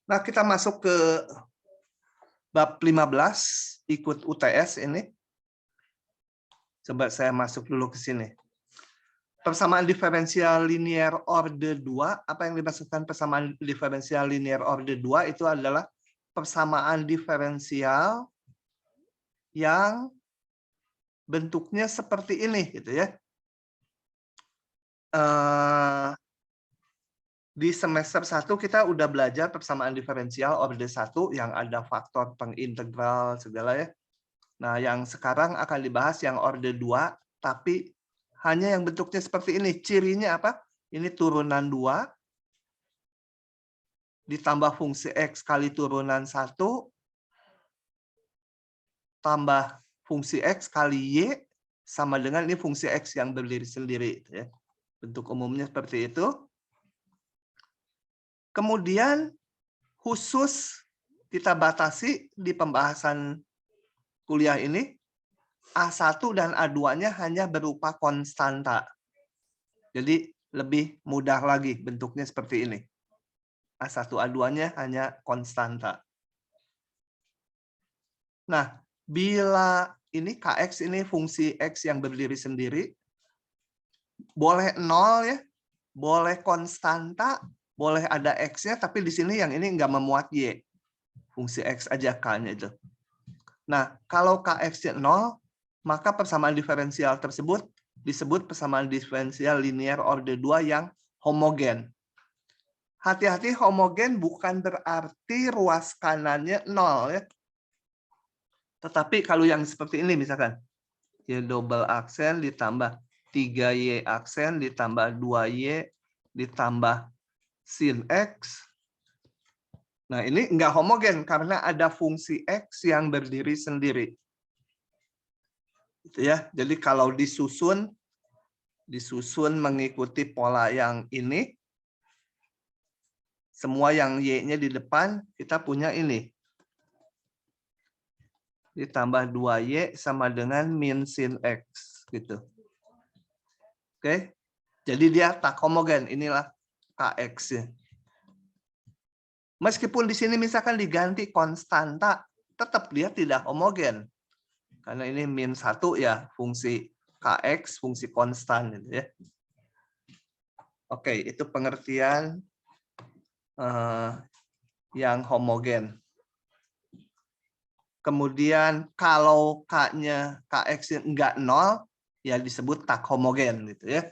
Nah, kita masuk ke bab 15, ikut UTS ini. Coba saya masuk dulu ke sini. Persamaan diferensial linear orde 2, apa yang dimaksudkan persamaan diferensial linear orde 2 itu adalah persamaan diferensial yang bentuknya seperti ini gitu ya. Di semester 1 kita udah belajar persamaan diferensial orde 1 yang ada faktor pengintegral segala ya. Nah, yang sekarang akan dibahas yang orde 2, tapi hanya yang bentuknya seperti ini. Cirinya apa? Ini turunan 2, ditambah fungsi X kali turunan 1, tambah fungsi X kali Y, sama dengan ini fungsi X yang berdiri sendiri. Ya. Bentuk umumnya seperti itu. Kemudian, khusus kita batasi di pembahasan kuliah ini, A1 dan A2-nya hanya berupa konstanta. Jadi lebih mudah lagi bentuknya seperti ini. A1, A2-nya hanya konstanta. Nah, bila ini Kx ini fungsi X yang berdiri sendiri, boleh 0 ya, boleh konstanta, boleh ada X-nya, tapi di sini yang ini nggak memuat Y. Fungsi X aja K-nya itu. Nah, kalau Kx-nya 0, maka persamaan diferensial tersebut disebut persamaan diferensial linear orde 2 yang homogen. Hati-hati, homogen bukan berarti ruas kanannya 0 ya. Tetapi kalau yang seperti ini misalkan, Y double aksen ditambah 3Y aksen ditambah 2Y ditambah sin X. Nah, ini enggak homogen karena ada fungsi X yang berdiri sendiri. Gitu ya. Jadi kalau disusun mengikuti pola yang ini, semua yang Y-nya di depan, kita punya ini. Ditambah 2Y sama dengan min sin X. Gitu. Oke. Jadi dia tak homogen. Inilah Kx-nya. Meskipun di sini misalkan diganti konstanta, tetap dia tidak homogen. Karena ini min 1 ya, fungsi Kx, fungsi konstan. Gitu ya. Oke, itu pengertian yang homogen. Kemudian kalau K-nya, Kx enggak 0, ya disebut tak homogen. Gitu ya.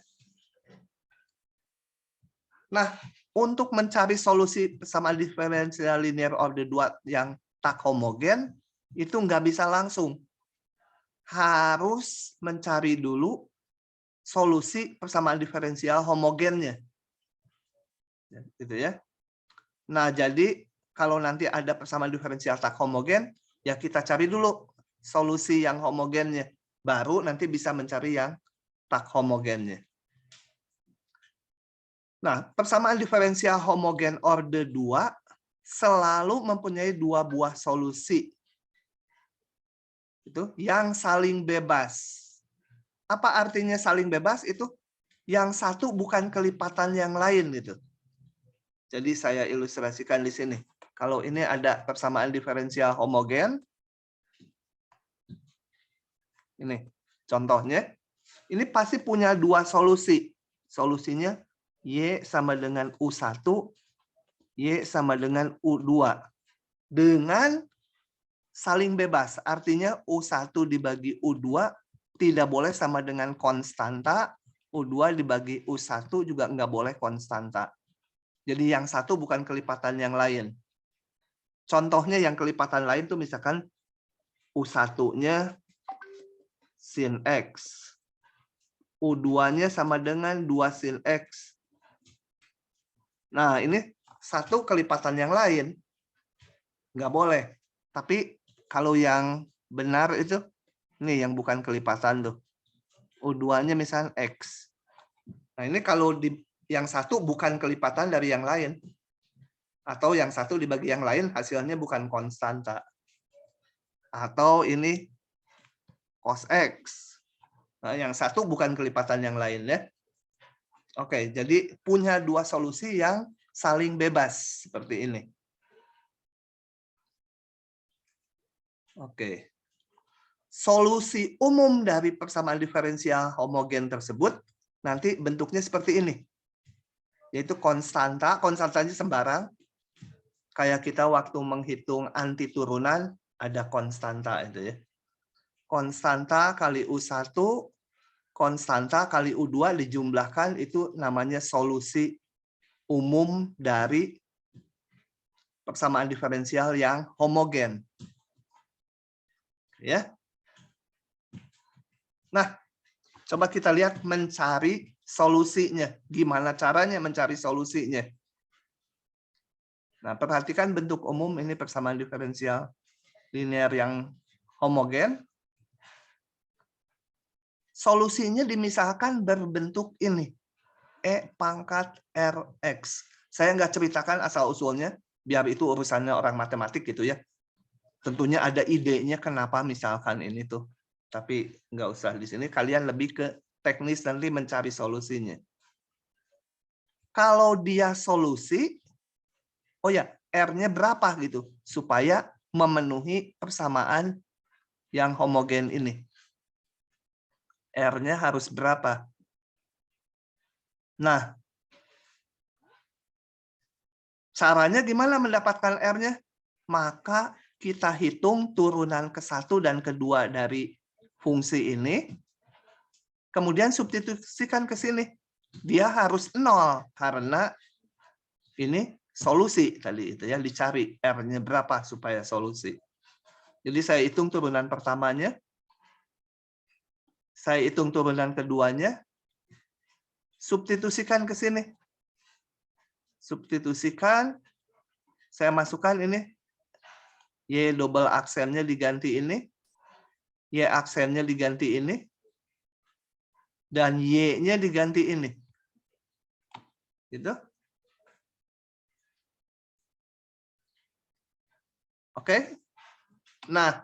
Nah, untuk mencari solusi persamaan diferensial linear orde 2 yang tak homogen, itu nggak bisa langsung. Harus mencari dulu solusi persamaan diferensial homogennya. Gitu ya. Nah, jadi kalau nanti ada persamaan diferensial tak homogen, ya kita cari dulu solusi yang homogennya. Baru nanti bisa mencari yang tak homogennya. Nah, persamaan diferensial homogen orde 2 selalu mempunyai dua buah solusi. Itu yang saling bebas. Apa artinya saling bebas? Itu yang satu bukan kelipatan yang lain gitu. Jadi saya ilustrasikan di sini. Kalau ini ada persamaan diferensial homogen, ini contohnya, ini pasti punya dua solusi. Solusinya Y sama dengan U1, Y sama dengan U2. Dengan saling bebas. Artinya U1 dibagi U2 tidak boleh sama dengan konstanta, U2 dibagi U1 juga nggak boleh konstanta. Jadi yang satu bukan kelipatan yang lain. Contohnya yang kelipatan lain tuh misalkan U1-nya sin X. U2-nya sama dengan 2 sin X. Nah, ini satu kelipatan yang lain. Nggak boleh. Tapi kalau yang benar itu, ini yang bukan kelipatan tuh. U2-nya misalnya X. Nah, ini kalau yang satu bukan kelipatan dari yang lain. Atau yang satu dibagi yang lain hasilnya bukan konstanta. Atau ini cos X. Nah, yang satu bukan kelipatan yang lain ya. Oke, jadi punya dua solusi yang saling bebas seperti ini. Oke. Solusi umum dari persamaan diferensial homogen tersebut nanti bentuknya seperti ini. Yaitu konstanta, konstantanya sembarang. Kayak kita waktu menghitung anti turunan, ada konstanta itu ya. Konstanta kali U1, konstanta kali U2 dijumlahkan, itu namanya solusi umum dari persamaan diferensial yang homogen. Ya. Nah, coba kita lihat mencari solusinya. Gimana caranya mencari solusinya? Nah, perhatikan bentuk umum ini persamaan diferensial linear yang homogen. Solusinya dimisalkan berbentuk ini. E pangkat Rx. Saya nggak ceritakan asal-usulnya, biar itu urusannya orang matematik gitu ya. Tentunya ada idenya kenapa misalkan ini tuh. Tapi nggak usah di sini, kalian lebih ke teknis nanti mencari solusinya. Kalau dia solusi, oh ya, R-nya berapa gitu, supaya memenuhi persamaan yang homogen ini. R-nya harus berapa? Nah, caranya gimana mendapatkan R-nya? Maka kita hitung turunan ke-1 dan ke-2 dari fungsi ini, kemudian substitusikan ke sini. Dia harus 0 karena ini solusi tadi itu ya, dicari R-nya berapa supaya solusi. Jadi saya hitung turunan pertamanya, saya hitung turunan keduanya, substitusikan ke sini. Substitusikan, saya masukkan ini, Y double aksennya diganti ini, Y aksennya diganti ini, dan Y-nya diganti ini. Gitu. Oke. Nah,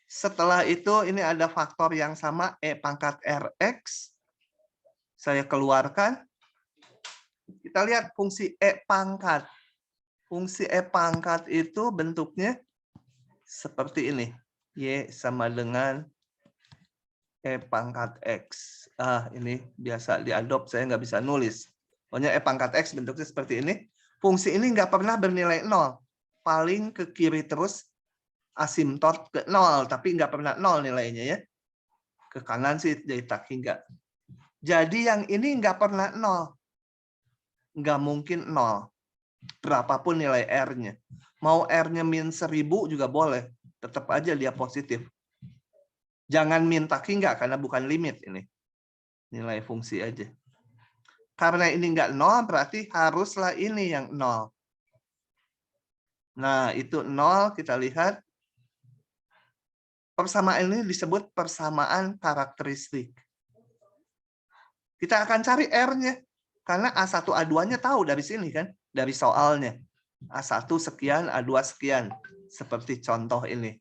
setelah itu ini ada faktor yang sama, E pangkat Rx. Saya keluarkan. Kita lihat fungsi E pangkat. Fungsi E pangkat itu bentuknya seperti ini. Y sama dengan E pangkat X. Ini biasa diadop, saya nggak bisa nulis. Pokoknya E pangkat X bentuknya seperti ini. Fungsi ini nggak pernah bernilai 0. Paling ke kiri terus, asimtot ke 0. Tapi nggak pernah 0 nilainya ya. Ke kanan sih jadi tak hingga. Jadi yang ini nggak pernah 0. Nggak mungkin 0. Berapapun nilai R-nya. Mau R-nya min 1000 juga boleh. Tetap aja dia positif. Jangan min tak hingga karena bukan limit ini. Nilai fungsi aja. Karena ini nggak 0, berarti haruslah ini yang 0. Nah, itu 0, kita lihat. Persamaan ini disebut persamaan karakteristik. Kita akan cari R-nya. Karena A1, A2-nya tahu dari sini kan. Dari soalnya. A1 sekian, A2 sekian. Seperti contoh ini.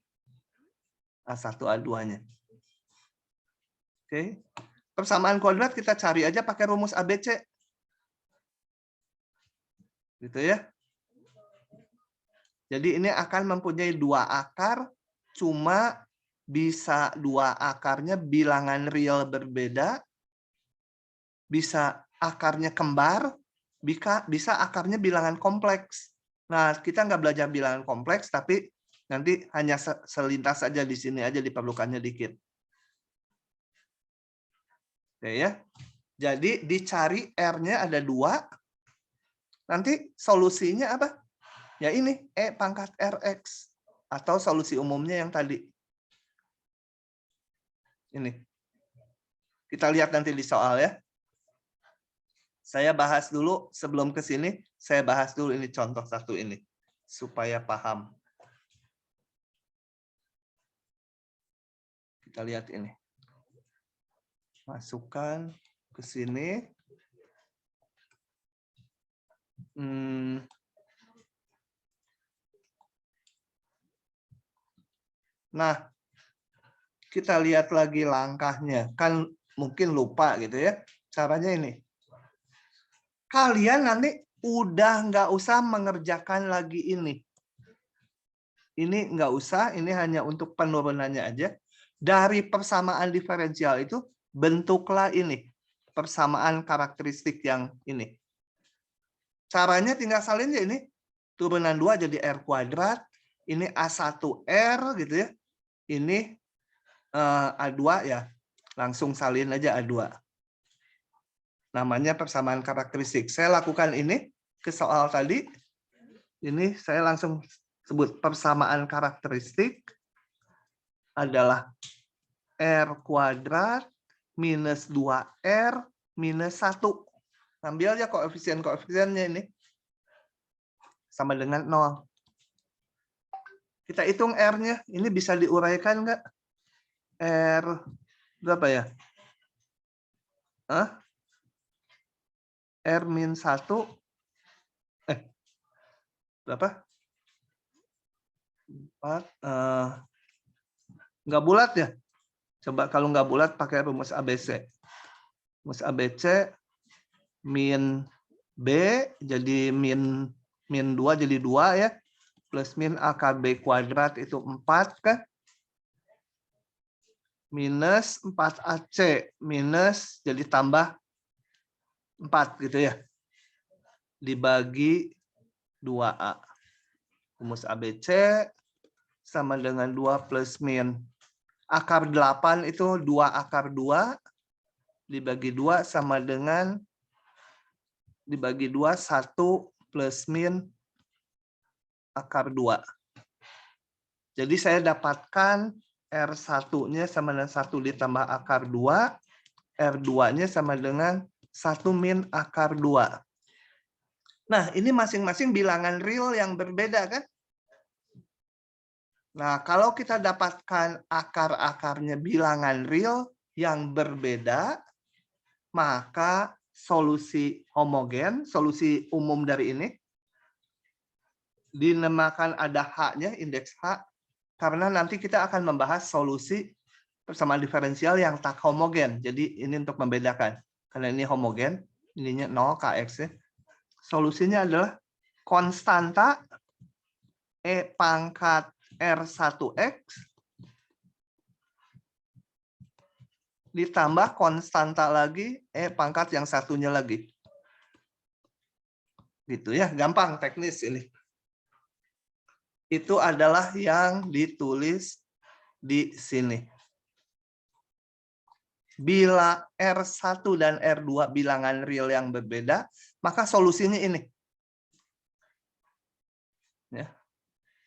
A1, A2-nya. Oke. Persamaan kuadrat kita cari aja pakai rumus ABC. Gitu ya. Jadi ini akan mempunyai 2 akar, cuma bisa 2 akarnya bilangan real berbeda, bisa akarnya kembar, bisa akarnya bilangan kompleks. Nah, kita nggak belajar bilangan kompleks, tapi nanti hanya selintas saja di sini aja diperlukannya dikit. Oke ya. Jadi dicari R-nya ada 2. Nanti solusinya apa? Ya ini, E pangkat Rx. Atau solusi umumnya yang tadi. Ini. Kita lihat nanti di soal ya. Saya bahas dulu, sebelum ke sini, saya bahas dulu ini contoh satu ini. Supaya paham. Kita lihat ini. Masukkan ke sini. Nah, kita lihat lagi langkahnya. Kan mungkin lupa gitu ya. Caranya ini. Kalian nanti udah nggak usah mengerjakan lagi ini. Ini nggak usah, ini hanya untuk penurunannya aja. Dari persamaan diferensial itu, bentuklah ini. Persamaan karakteristik yang ini. Caranya tinggal salin ya ini. Turunan 2 jadi R kuadrat. Ini A1R gitu ya. Ini A2 ya. Langsung salin aja A2. Namanya persamaan karakteristik. Saya lakukan ini ke soal tadi. Ini saya langsung sebut persamaan karakteristik adalah R kuadrat minus 2R minus 1. Ambil aja koefisien-koefisiennya ini. Sama dengan 0. Kita hitung R-nya. Ini bisa diuraikan nggak? R berapa ya? R min 1. Berapa? 4. Nggak bulat ya? Coba kalau nggak bulat pakai rumus ABC. Rumus ABC min B jadi min 2 jadi 2 ya. Plus min AKB kuadrat itu 4 kan? Minus 4AC minus jadi tambah 4 gitu ya. Dibagi 2A. Rumus ABC sama dengan 2 plus min. Akar 8 itu 2 akar 2 dibagi 2 sama dengan dibagi 2 1 plus min akar 2. Jadi saya dapatkan R1-nya sama dengan 1 ditambah akar 2, R2-nya sama dengan 1 min akar 2. Nah, ini masing-masing bilangan real yang berbeda kan? Nah, kalau kita dapatkan akar-akarnya bilangan real yang berbeda, maka solusi homogen, solusi umum dari ini, dinamakan ada H-nya, indeks H, karena nanti kita akan membahas solusi persamaan diferensial yang tak homogen. Jadi ini untuk membedakan. Karena ini homogen, ininya 0, Kx. Solusinya adalah konstanta E pangkat R1X ditambah konstanta lagi E pangkat yang satunya lagi. Gitu ya, gampang teknis ini. Itu adalah yang ditulis di sini. Bila R1 dan R2 bilangan real yang berbeda, maka solusinya ini. Ya.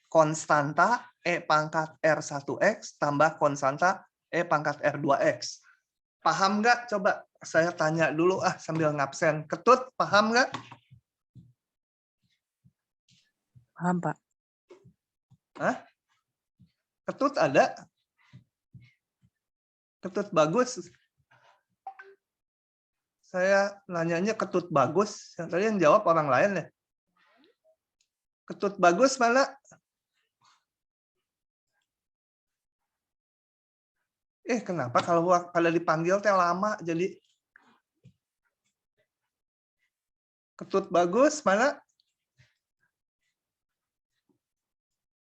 Konstanta E pangkat R1X tambah konstanta E pangkat R2X. Paham nggak? Coba saya tanya dulu sambil ngabsen. Ketut, paham nggak? Paham, Pak. Ketut ada? Ketut bagus. Saya nanyanya ketut bagus. Yang tadi yang jawab orang lain ya. Ketut bagus mana? Kenapa kalau dipanggil teh lama jadi ketut bagus mana?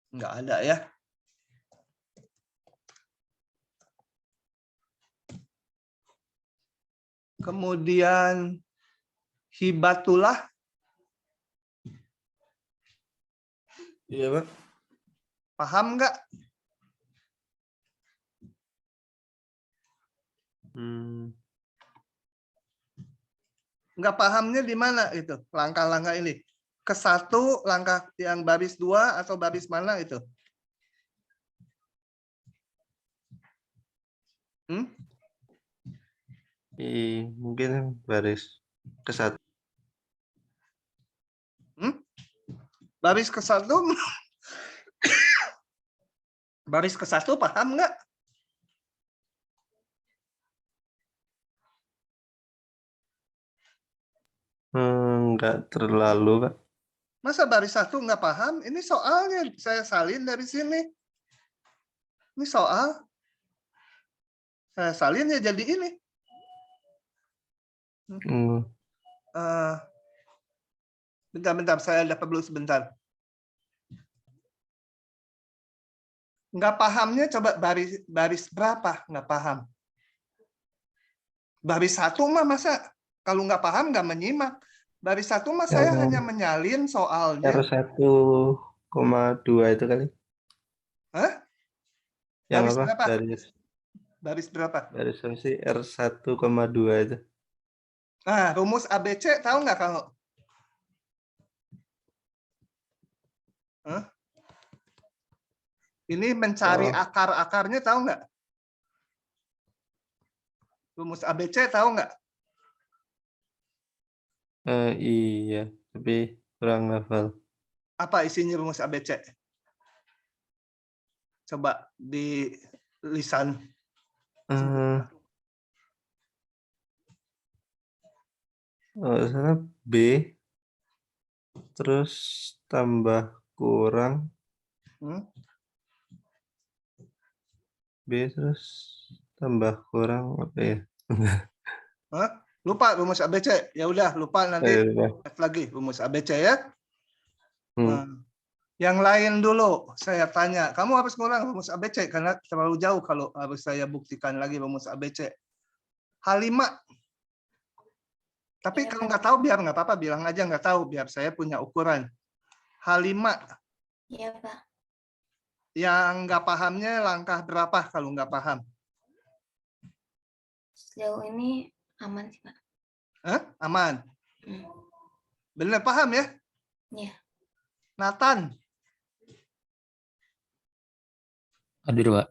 Nggak ada ya. Kemudian hibatullah. Iya, Pak. Paham nggak? Nggak pahamnya di mana itu? Langkah-langkah ini. Ke 1, langkah yang baris 2 atau baris mana itu? Mungkin baris ke 1. Baris ke 1? Baris ke 1 paham nggak? Nggak terlalu, Pak. Masa baris 1 nggak paham? Ini soalnya saya salin dari sini. Ini soal. Saya salin ya jadi ini. Bentar, saya dapat dulu sebentar. Nggak pahamnya coba baris berapa? Nggak paham. Baris 1 mah masa kalau nggak paham nggak menyimak. Baris 1 mah saya Yang hanya menyalin soalnya. R1,2 itu kali. Hah? Yang Baris apa? berapa? Baris berapa? baris apa sih? R1,2 itu. Nah, rumus ABC tahu nggak kalau? Hah? Ini mencari Oh, akar-akarnya tahu nggak? Rumus ABC tahu nggak? iya, tapi kurang hafal. Apa isinya rumus ABC? Coba di lisan. Eh, salah B terus tambah kurang Hmm? B terus tambah kurang apa ya? Hah? Lupa rumus ABC. Ya udah, lupa nanti Lupa. lagi rumus ABC ya. Nah, Hmm. yang lain dulu saya tanya, kamu harus ngulang rumus ABC karena terlalu jauh kalau harus saya buktikan lagi rumus ABC. H5. Tapi kalau nggak tahu biar nggak apa-apa, bilang aja nggak tahu biar saya punya ukuran. H5. Iya, Pak. Yang nggak pahamnya langkah berapa kalau nggak paham? Sejauh ini aman sih, Pak. Hah? Aman. Hmm. Bener paham ya? Iya. Nathan. Hadir, Pak.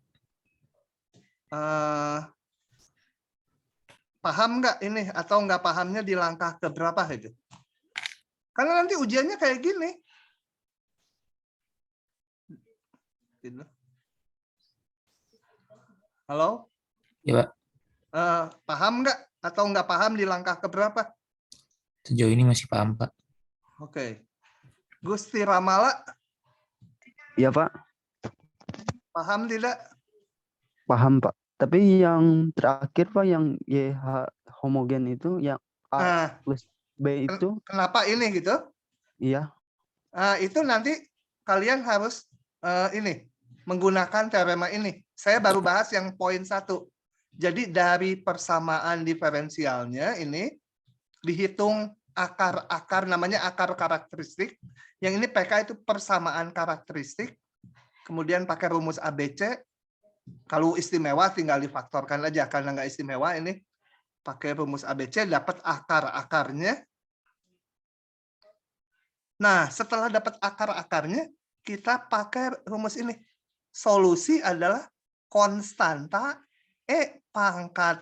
Paham nggak ini atau nggak pahamnya di langkah keberapa itu? Karena nanti ujiannya kayak gini. Gitu. Halo? Ya, Pak. Paham nggak atau nggak paham di langkah keberapa? Sejauh ini masih paham, Pak. Oke. Gusti Ramala, Iya, Pak. paham tidak? Paham, Pak. Tapi yang terakhir, Pak, yang YH homogen itu, yang A Nah, plus B itu, kenapa ini gitu? iya. Itu nanti kalian harus ini menggunakan teorema ini. Saya baru bahas yang poin 1. Jadi dari persamaan diferensialnya ini dihitung akar-akar, namanya akar karakteristik. Yang ini PK itu persamaan karakteristik. Kemudian pakai rumus ABC. Kalau istimewa tinggal difaktorkan aja. Karena nggak istimewa ini pakai rumus ABC dapat akar-akarnya. Nah, setelah dapat akar-akarnya, kita pakai rumus ini. Solusi adalah konstanta E pangkat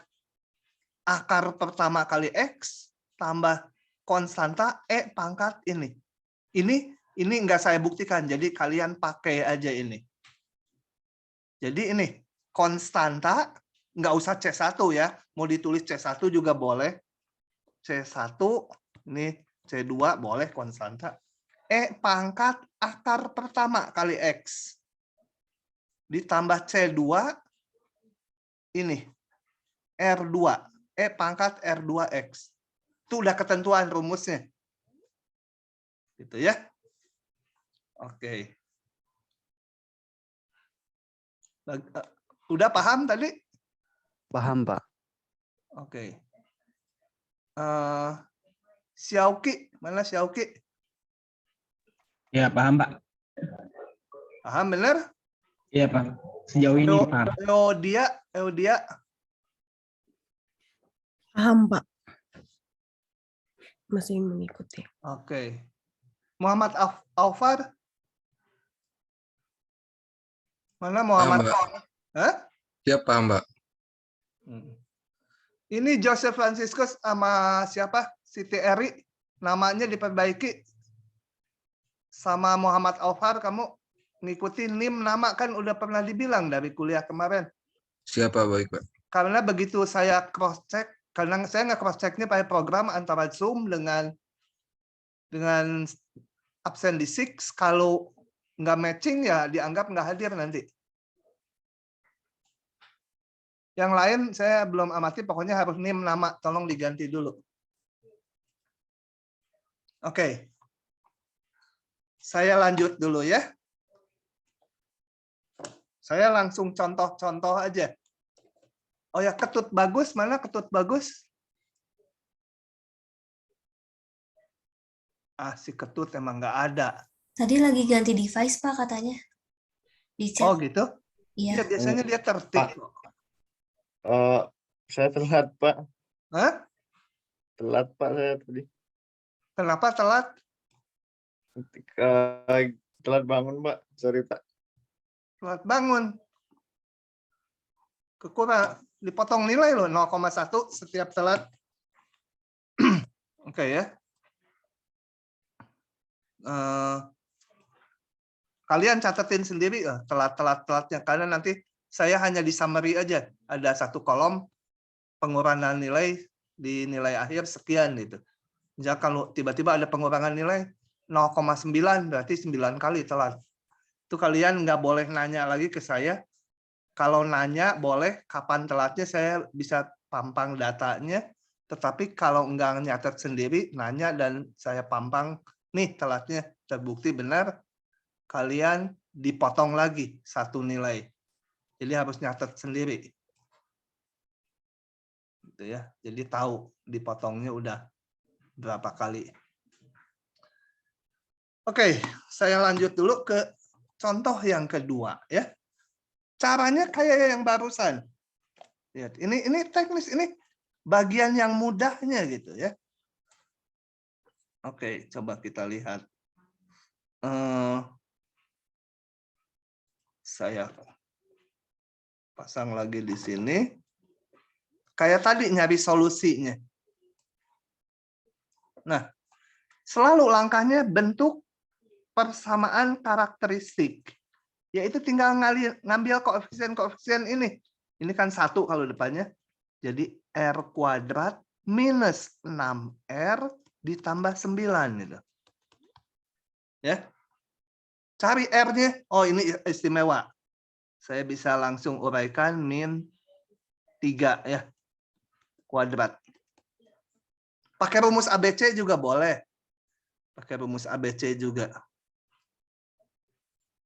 akar pertama kali X tambah konstanta E pangkat ini. Ini nggak saya buktikan, jadi kalian pakai aja ini. Jadi ini, konstanta, nggak usah C1 ya. Mau ditulis C1 juga boleh. C1, ini C2 boleh konstanta. E pangkat akar pertama kali X. Ditambah C2, ini. R2. E pangkat R2X. Itu udah ketentuan rumusnya. Gitu ya. Oke. Udah paham tadi? Paham, Pak. Oke. Xiaoqi, mana Xiaoqi? Ya, paham, Pak. Paham bener? Iya, Pak. Sejauh ini paham. Eudia. Paham, Pak. Masih mengikuti. Oke. Muhammad Aufar. Mana Muhammad? Hah? Siap, paham, Mbak. Ini Joseph Franciscus sama siapa? Siti Eri. Namanya diperbaiki. Sama Muhammad Aufar, kamu ngikuti NIM nama kan udah pernah dibilang dari kuliah kemarin. Siapa, baik, Pak. Karena begitu saya cross check, karena saya nggak cross checknya pakai program antara Zoom dengan absen di 6, kalau nggak matching ya dianggap nggak hadir nanti. Yang lain saya belum amati, pokoknya harus NIM nama, tolong diganti dulu. Oke. Saya lanjut dulu ya. Saya langsung contoh-contoh aja. Oh ya, Ketut Bagus, mana Ketut Bagus? Si Ketut emang nggak ada. Tadi lagi ganti device, Pak, katanya. Di chat. Oh gitu? Iya. Iya, biasanya dia tertib. Saya telat, Pak. Hah? Telat, Pak, saya tadi. Kenapa telat? Telat bangun, Pak. Sorry, Pak. Telat bangun. Kekurang. Dipotong nilai loh, 0,1 setiap telat. Oke ya. Kalian catetin sendiri telat-telatnya, karena nanti saya hanya di summary aja. Ada satu kolom pengurangan nilai di nilai akhir sekian gitu. Jadi kalau tiba-tiba ada pengurangan nilai 0,9 berarti 9 kali telat. Itu kalian nggak boleh nanya lagi ke saya. Kalau nanya boleh kapan telatnya, saya bisa pampang datanya. Tetapi kalau nggak nyatet sendiri, nanya dan saya pampang, nih telatnya terbukti benar, kalian dipotong lagi satu nilai. Jadi harus nyatet sendiri. Gitu ya. Jadi tahu dipotongnya udah berapa kali. Oke, saya lanjut dulu ke contoh yang kedua ya. Caranya kayak yang barusan. Lihat, ini teknis, ini bagian yang mudahnya gitu ya. Oke, coba kita lihat. Saya pasang lagi di sini. Kayak tadi nyari solusinya. Nah, selalu langkahnya bentuk persamaan karakteristik. Yaitu tinggal ngambil koefisien-koefisien ini. Ini kan 1 kalau depannya. Jadi R kuadrat minus 6R ditambah 9. Gitu. Ya. Cari R-nya. Oh, ini istimewa. Saya bisa langsung uraikan min 3 ya. Kuadrat. Pakai rumus ABC juga boleh. Pakai rumus ABC juga.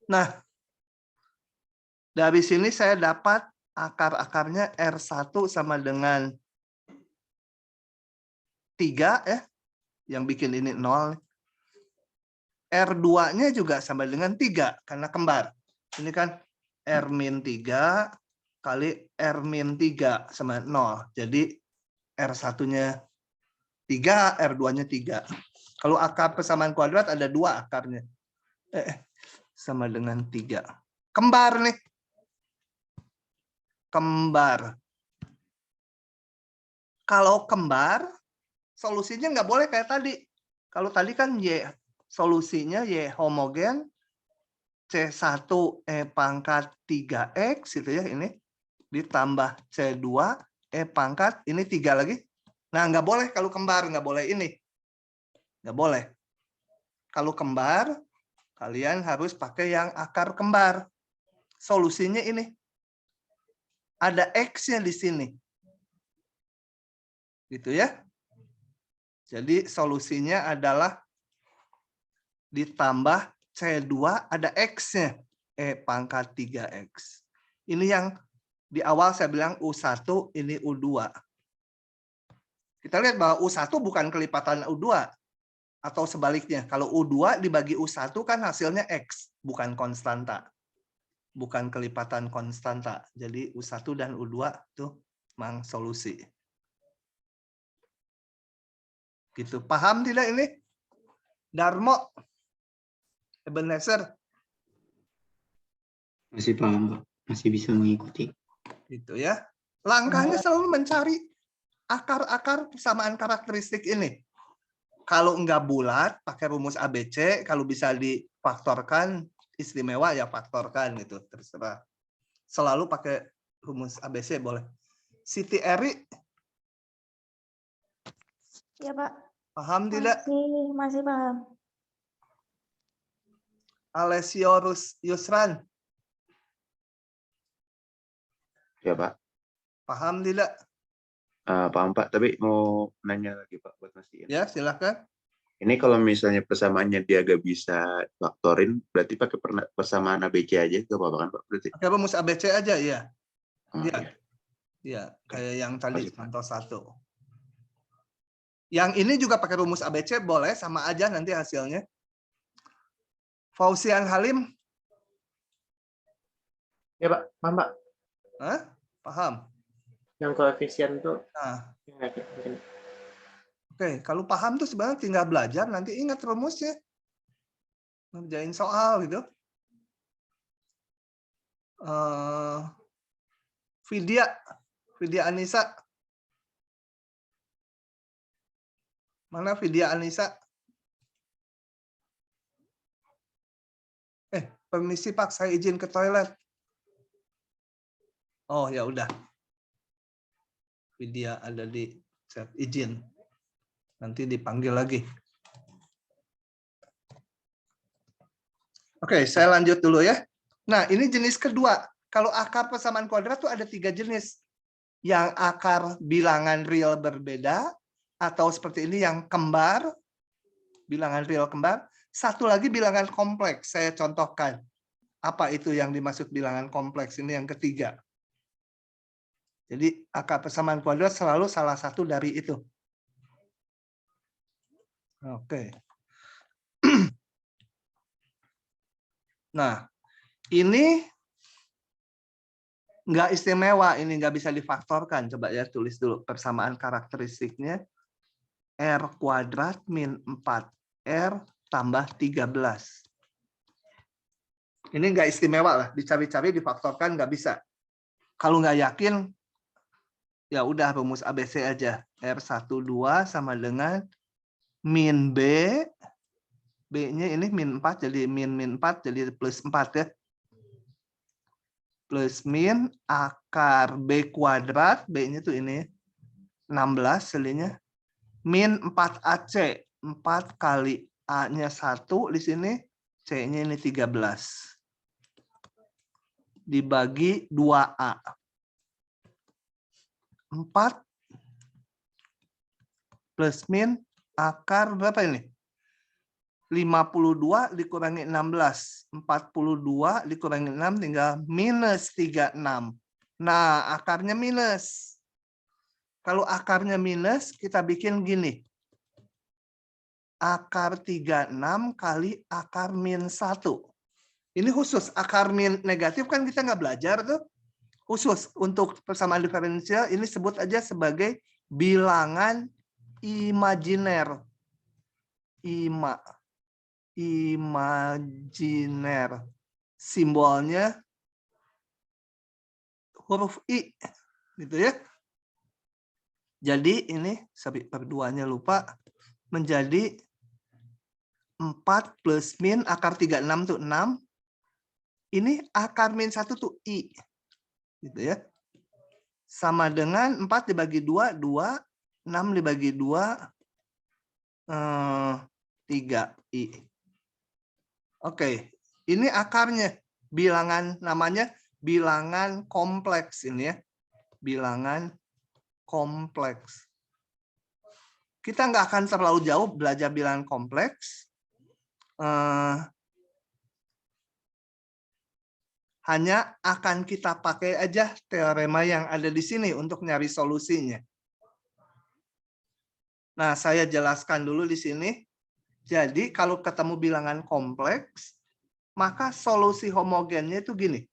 Nah, dari sini saya dapat akar-akarnya R1 sama dengan 3 ya. Yang bikin ini 0. R2-nya juga sama dengan 3 karena kembar. Ini kan R-3 kali R-3 sama 0. Jadi R1-nya 3, R2-nya 3. Kalau akar persamaan kuadrat ada 2 akarnya. Sama dengan 3. Kembar nih. Kembar. Kalau kembar, solusinya nggak boleh kayak tadi. Kalau tadi kan Y, solusinya Y homogen, C1 E pangkat 3X, gitu ya, ini. Ditambah C2 E pangkat, ini 3 lagi. Nah, nggak boleh kalau kembar, nggak boleh ini. Nggak boleh. Kalau kembar, kalian harus pakai yang akar kembar. Solusinya ini. Ada X-nya di sini. Gitu ya. Jadi solusinya adalah ditambah C2 ada X-nya. E pangkat 3X. Ini yang di awal saya bilang U1, ini U2. Kita lihat bahwa U1 bukan kelipatan U2. Atau sebaliknya. Kalau U2 dibagi U1 kan hasilnya X. Bukan konstanta. Bukan kelipatan konstanta. Jadi U1 dan U2 itu memang solusi. Gitu. Paham tidak ini? Darmo, Ebenezer. Masih paham, Pak. Masih bisa mengikuti. Gitu ya. Langkahnya selalu mencari akar-akar persamaan karakteristik ini. Kalau enggak bulat, pakai rumus ABC. Kalau bisa difaktorkan, istimewa ya faktorkan gitu. Terserah. Selalu pakai rumus ABC boleh. Siti Eri. Ya, Pak. Paham tidak? Masih paham. Alessio Yusran. Ya, Pak. Paham tidak? Paham, Pak. Tapi mau nanya lagi, Pak, buat mastiin. Ya, silakan. Ini kalau misalnya persamaannya dia gak bisa faktorin, berarti pakai persamaan ABC aja, gak apa-apa kan Pak? Berarti. Pakai rumus ABC aja ya. Oh, Iya. iya. Ya, kayak yang tadi Masuk. contoh 1. Yang ini juga pakai rumus ABC boleh, sama aja nanti hasilnya. Fauzian Halim, Ya Pak, paham Pak. hah? Paham? Yang koefisien itu Nah, mungkin. oke, kalau paham tuh sebenarnya tinggal belajar, nanti ingat rumusnya. Ngerjain soal gitu. Vidya Anissa. Mana Vidya Anissa? Permisi Pak, saya izin ke toilet. Oh, ya udah. Vidya ada di chat, izin. Nanti dipanggil lagi. Oke, saya lanjut dulu ya. Nah, ini jenis kedua. Kalau akar persamaan kuadrat tuh ada 3 jenis. Yang akar bilangan real berbeda, atau seperti ini yang kembar, bilangan real kembar. Satu lagi bilangan kompleks, saya contohkan. Apa itu yang dimaksud bilangan kompleks? Ini yang ketiga. Jadi akar persamaan kuadrat selalu salah satu dari itu. Oke. Nah, ini nggak istimewa, ini nggak bisa difaktorkan. Coba ya tulis dulu persamaan karakteristiknya. R kuadrat min 4R tambah 13. Ini nggak istimewa lah, dicari-cari difaktorkan nggak bisa. Kalau nggak yakin, ya udah rumus ABC aja. R12 sama dengan min B, B-nya ini min 4, jadi min 4, jadi plus 4 ya. Plus min akar B kuadrat, B-nya tuh ini 16 jadinya. Min 4AC, 4 kali A-nya 1 di sini, C-nya ini 13. Dibagi 2A. 4 plus min akar berapa ini? 52 dikurangi 16. 42 dikurangi 6 tinggal minus 36. Nah, akarnya minus. Kalau akarnya minus, kita bikin gini. Akar 36 kali akar min 1. Ini khusus. Akar min negatif kan kita nggak belajar tuh. Khusus untuk persamaan diferensial, ini sebut aja sebagai bilangan imajiner. Imajiner. Simbolnya huruf I. Gitu ya. Jadi ini, sampai perduanya lupa, menjadi 4 plus min akar 36 itu 6. Ini akar min 1 tuh I. Gitu ya. Sama dengan 4 dibagi 2, 2. 6 dibagi 2, 3I. Oke, ini akarnya. Bilangan, namanya bilangan kompleks ini ya. Bilangan kompleks. Kita nggak akan terlalu jauh belajar bilangan kompleks. Hanya akan kita pakai aja teorema yang ada di sini untuk nyari solusinya. Nah, saya jelaskan dulu di sini. Jadi, kalau ketemu bilangan kompleks, maka solusi homogennya itu gini.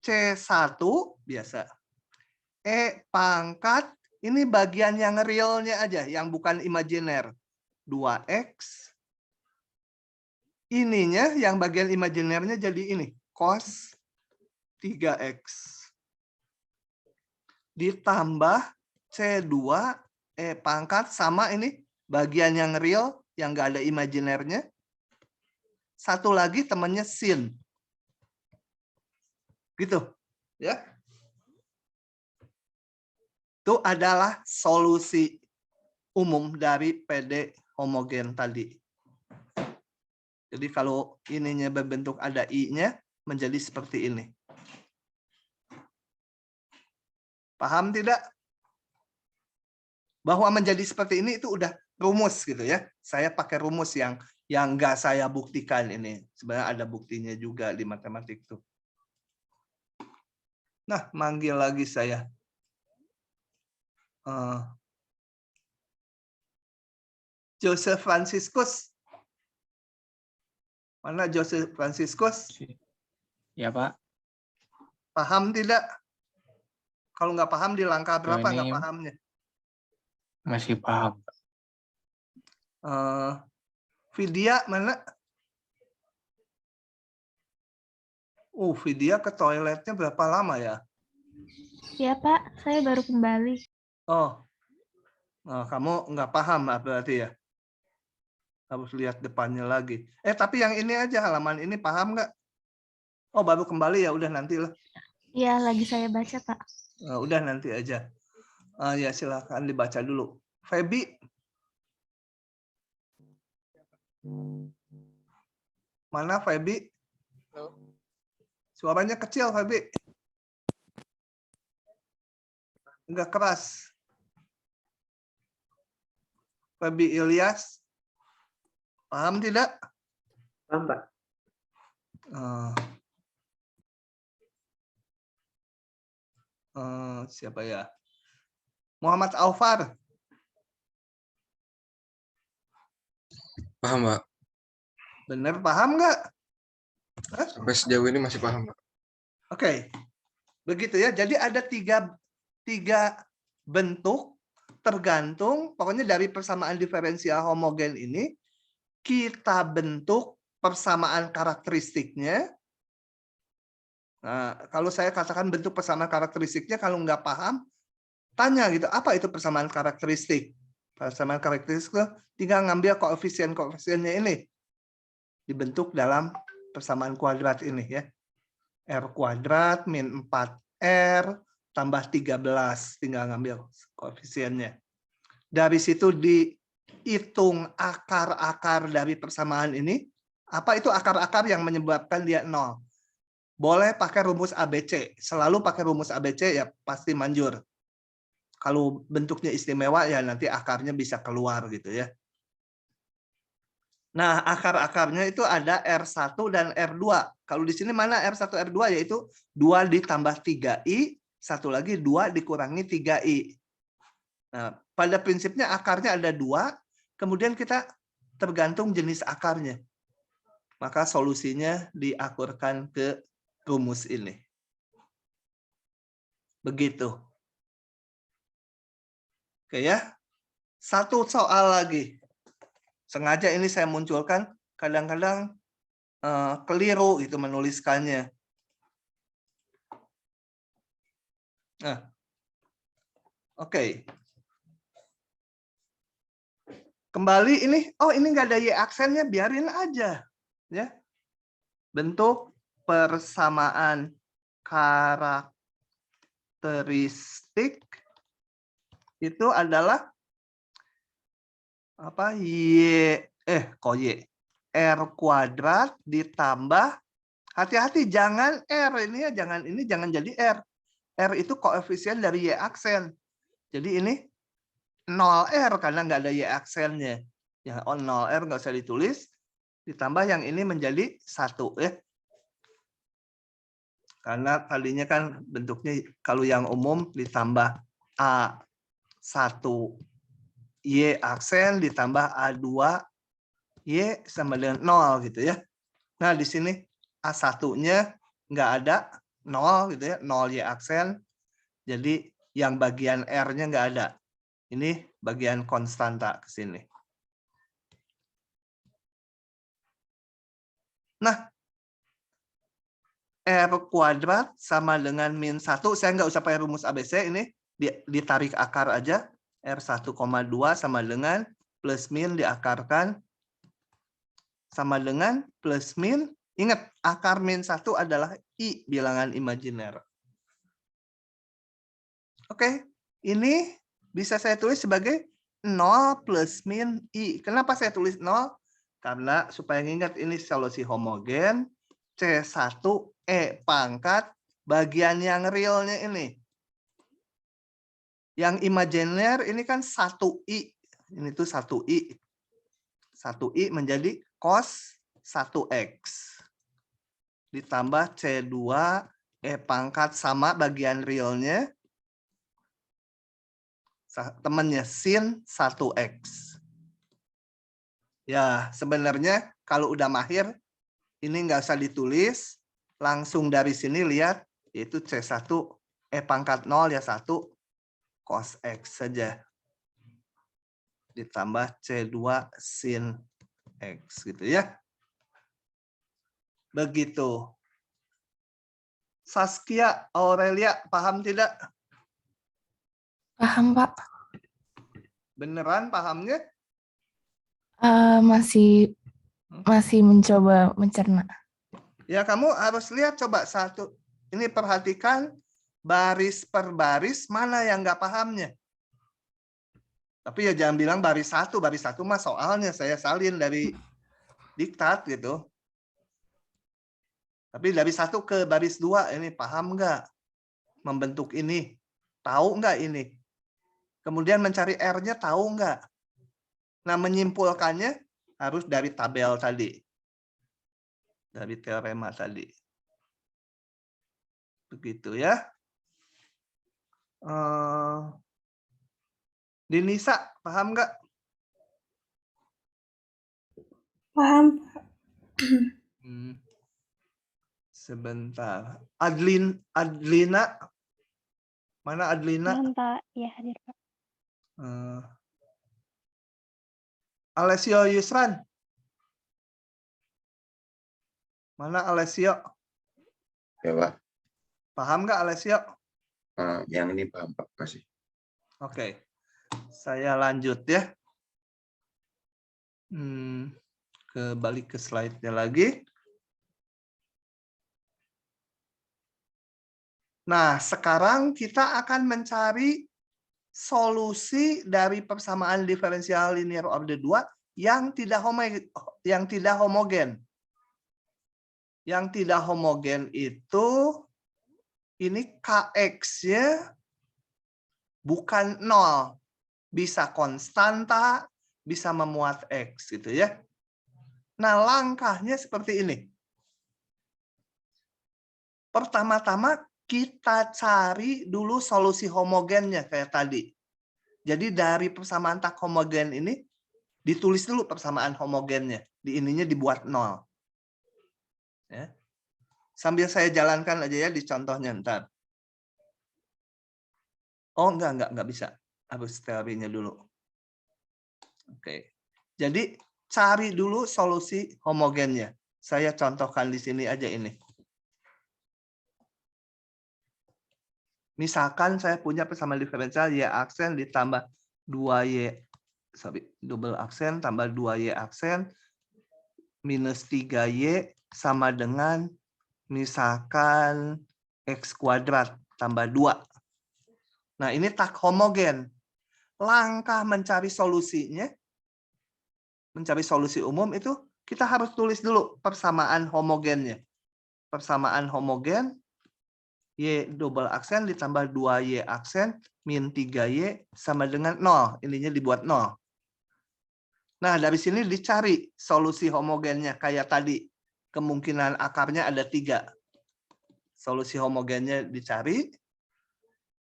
C1 biasa. E pangkat, ini bagian yang realnya aja, yang bukan imajiner. 2X. Ininya, yang bagian imajinernya jadi ini. Cos 3X. Ditambah C2 E pangkat sama ini bagian yang real yang nggak ada imajinernya. Satu lagi temannya sin. Gitu. Ya. Itu adalah solusi umum dari PD homogen tadi. Jadi kalau ininya berbentuk ada I-nya, menjadi seperti ini. Paham tidak? Bahwa menjadi seperti ini itu udah rumus gitu ya. Saya pakai rumus yang nggak saya buktikan ini. Sebenarnya ada buktinya juga di matematik tuh. Nah, manggil lagi saya. Joseph Franciscus. Mana Joseph Franciscus? Ya Pak, Paham tidak? Kalau nggak paham di langkah berapa ini nggak pahamnya? masih paham. Vidya mana? Vidya ke toiletnya berapa lama ya? Ya Pak, saya baru kembali. Oh, kamu nggak paham berarti ya? Harus lihat depannya lagi. Tapi yang ini aja, halaman ini paham nggak? Oh, baru kembali ya, udah nantilah. Ya, lagi saya baca Pak. Udah nanti aja. Ya silakan dibaca dulu. Feby. Mana Feby? Suaranya kecil Feby. Enggak keras. Feby Ilyas. Paham tidak? Paham, Pak. Siapa ya? Muhammad Aufar. Paham, Pak. Bener paham nggak? Sampai sejauh ini masih paham, Pak. Oke. Begitu ya. Jadi ada tiga bentuk tergantung, pokoknya dari persamaan diferensial homogen ini, kita bentuk persamaan karakteristiknya. Nah, kalau saya katakan bentuk persamaan karakteristiknya, kalau nggak paham, tanya gitu, apa itu persamaan karakteristik? Persamaan karakteristik tinggal ngambil koefisien-koefisiennya ini. Dibentuk dalam persamaan kuadrat ini ya. R kuadrat min 4R tambah 13. Tinggal ngambil koefisiennya. Dari situ dihitung akar-akar dari persamaan ini. Apa itu akar-akar yang menyebabkan dia 0? Boleh pakai rumus ABC. Selalu pakai rumus ABC ya pasti manjur. Kalau bentuknya istimewa ya nanti akarnya bisa keluar gitu ya. Nah, akar-akarnya itu ada R1 dan R2. Kalau di sini mana R1, R2 yaitu 2 ditambah 3I, satu lagi 2 dikurangi 3I. Nah, pada prinsipnya akarnya ada 2, kemudian kita tergantung jenis akarnya. Maka solusinya diakurkan ke rumus ini. Begitu. Oke ya. Satu soal lagi. Sengaja ini saya munculkan, kadang-kadang keliru itu menuliskannya. Nah, oke. Kembali ini, ini nggak ada Y aksennya, biarin aja. Ya. Bentuk persamaan karakteristik itu adalah apa? R kuadrat ditambah, hati-hati jangan R ini ya, jangan jadi R. R itu koefisien dari Y aksen. Jadi ini 0R karena nggak ada Y aksennya. Ya, 0R nggak usah ditulis. Ditambah yang ini menjadi 1 ya. Karena tadinya kan bentuknya kalau yang umum ditambah A1 Y aksen ditambah A2 Y sama dengan 0 gitu ya. Nah, di sini A1-nya nggak ada 0 gitu ya, 0 Y aksen. Jadi yang bagian R-nya nggak ada. Ini bagian konstanta ke sini. Nah, R kuadrat sama dengan min 1. Saya nggak usah pakai rumus ABC, ini ditarik akar aja. R1,2 sama dengan plus min diakarkan sama dengan plus min. Ingat, akar min 1 adalah I, bilangan imajiner. Oke, ini bisa saya tulis sebagai 0 plus min I. Kenapa saya tulis 0? Karena supaya ingat ini solusi homogen, C1E pangkat, bagian yang realnya ini. Yang imajiner ini kan 1I. Ini tuh 1i. 1i menjadi cos 1x. Ditambah C2 E pangkat sama bagian realnya. Temannya sin 1x. Ya, sebenarnya kalau udah mahir, ini nggak usah ditulis. Langsung dari sini lihat, yaitu C1 E pangkat 0 ya 1 cos X saja. Ditambah C2 sin X gitu ya. Begitu. Saskia, Aurelia, paham tidak? Paham, Pak. Beneran pahamnya? Masih mencoba mencerna. Ya, kamu harus lihat coba satu. Ini perhatikan baris per baris mana yang nggak pahamnya. Tapi ya jangan bilang baris satu mah soalnya saya salin dari diktat gitu. Tapi dari 1 ke baris 2 ini paham nggak? Membentuk ini. Tahu nggak ini? Kemudian mencari R-nya tahu nggak? Nah, menyimpulkannya harus dari tabel tadi. Dari teorema tadi. Begitu ya. Dinisa, paham nggak? Paham. Sebentar. Adlina. Mana Adlina? Paham, Pak. Ya, hadir, Pak. Alessio Yusran. Mana Alessio? Ya, Pak. Paham nggak Alessio? Yang ini paham, Pak. Masih. Oke. Saya lanjut ya. Balik ke slide-nya lagi. Nah, sekarang kita akan mencari solusi dari persamaan diferensial linear order 2 yang tidak homogen. Yang tidak homogen itu ini Kx-nya bukan 0. Bisa konstanta, bisa memuat X gitu ya. Nah, langkahnya seperti ini. Pertama-tama kita cari dulu solusi homogennya kayak tadi. Jadi dari persamaan tak homogen ini ditulis dulu persamaan homogennya. Di ininya dibuat 0. Ya. Sambil saya jalankan aja ya di contohnya ntar. Oh, enggak bisa. Harus teorinya dulu. Oke. Jadi cari dulu solusi homogennya. Saya contohkan di sini aja ini. Misalkan saya punya persamaan diferensial Y aksen ditambah 2Y, double aksen tambah 2Y aksen minus 3Y sama dengan misalkan X kuadrat tambah 2. Nah, ini tak homogen. Langkah mencari solusinya, mencari solusi umum itu kita harus tulis dulu persamaan homogennya. Persamaan homogen Y double aksen ditambah 2Y aksen min 3Y sama dengan 0. Ininya dibuat 0. Nah, dari sini dicari solusi homogennya kayak tadi. Kemungkinan akarnya ada 3. Solusi homogennya dicari.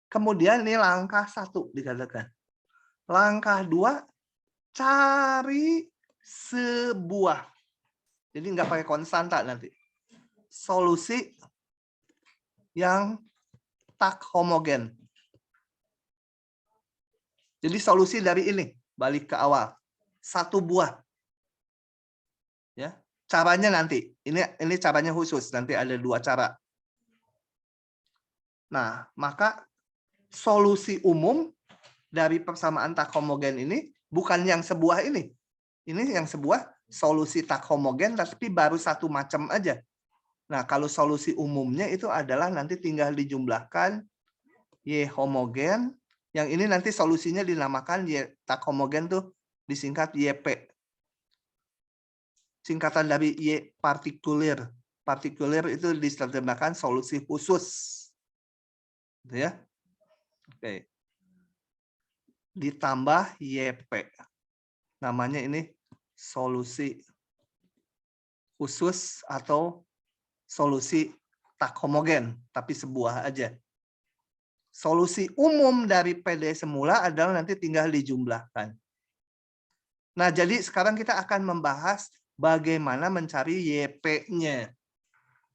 Kemudian ini langkah 1 dikatakan. Langkah 2, cari sebuah. Jadi nggak pakai konstanta nanti. Solusi yang tak homogen. Jadi solusi dari ini, balik ke awal. 1 buah. Ya, caranya nanti. Ini caranya khusus, nanti ada 2 cara. Nah, maka solusi umum dari persamaan tak homogen ini bukan yang sebuah ini. Ini yang sebuah solusi tak homogen tapi baru 1 macam aja. Nah, kalau solusi umumnya itu adalah nanti tinggal dijumlahkan Y homogen. Yang ini nanti solusinya dinamakan Y tak homogen tuh disingkat YP. Singkatan dari Y partikulir. Partikulir itu diterjemahkan solusi khusus. Gitu ya. Oke. ditambah YP. Namanya ini solusi khusus atau solusi tak homogen, tapi sebuah aja. Solusi umum dari PD semula adalah nanti tinggal dijumlahkan. Nah, jadi sekarang kita akan membahas bagaimana mencari YP-nya.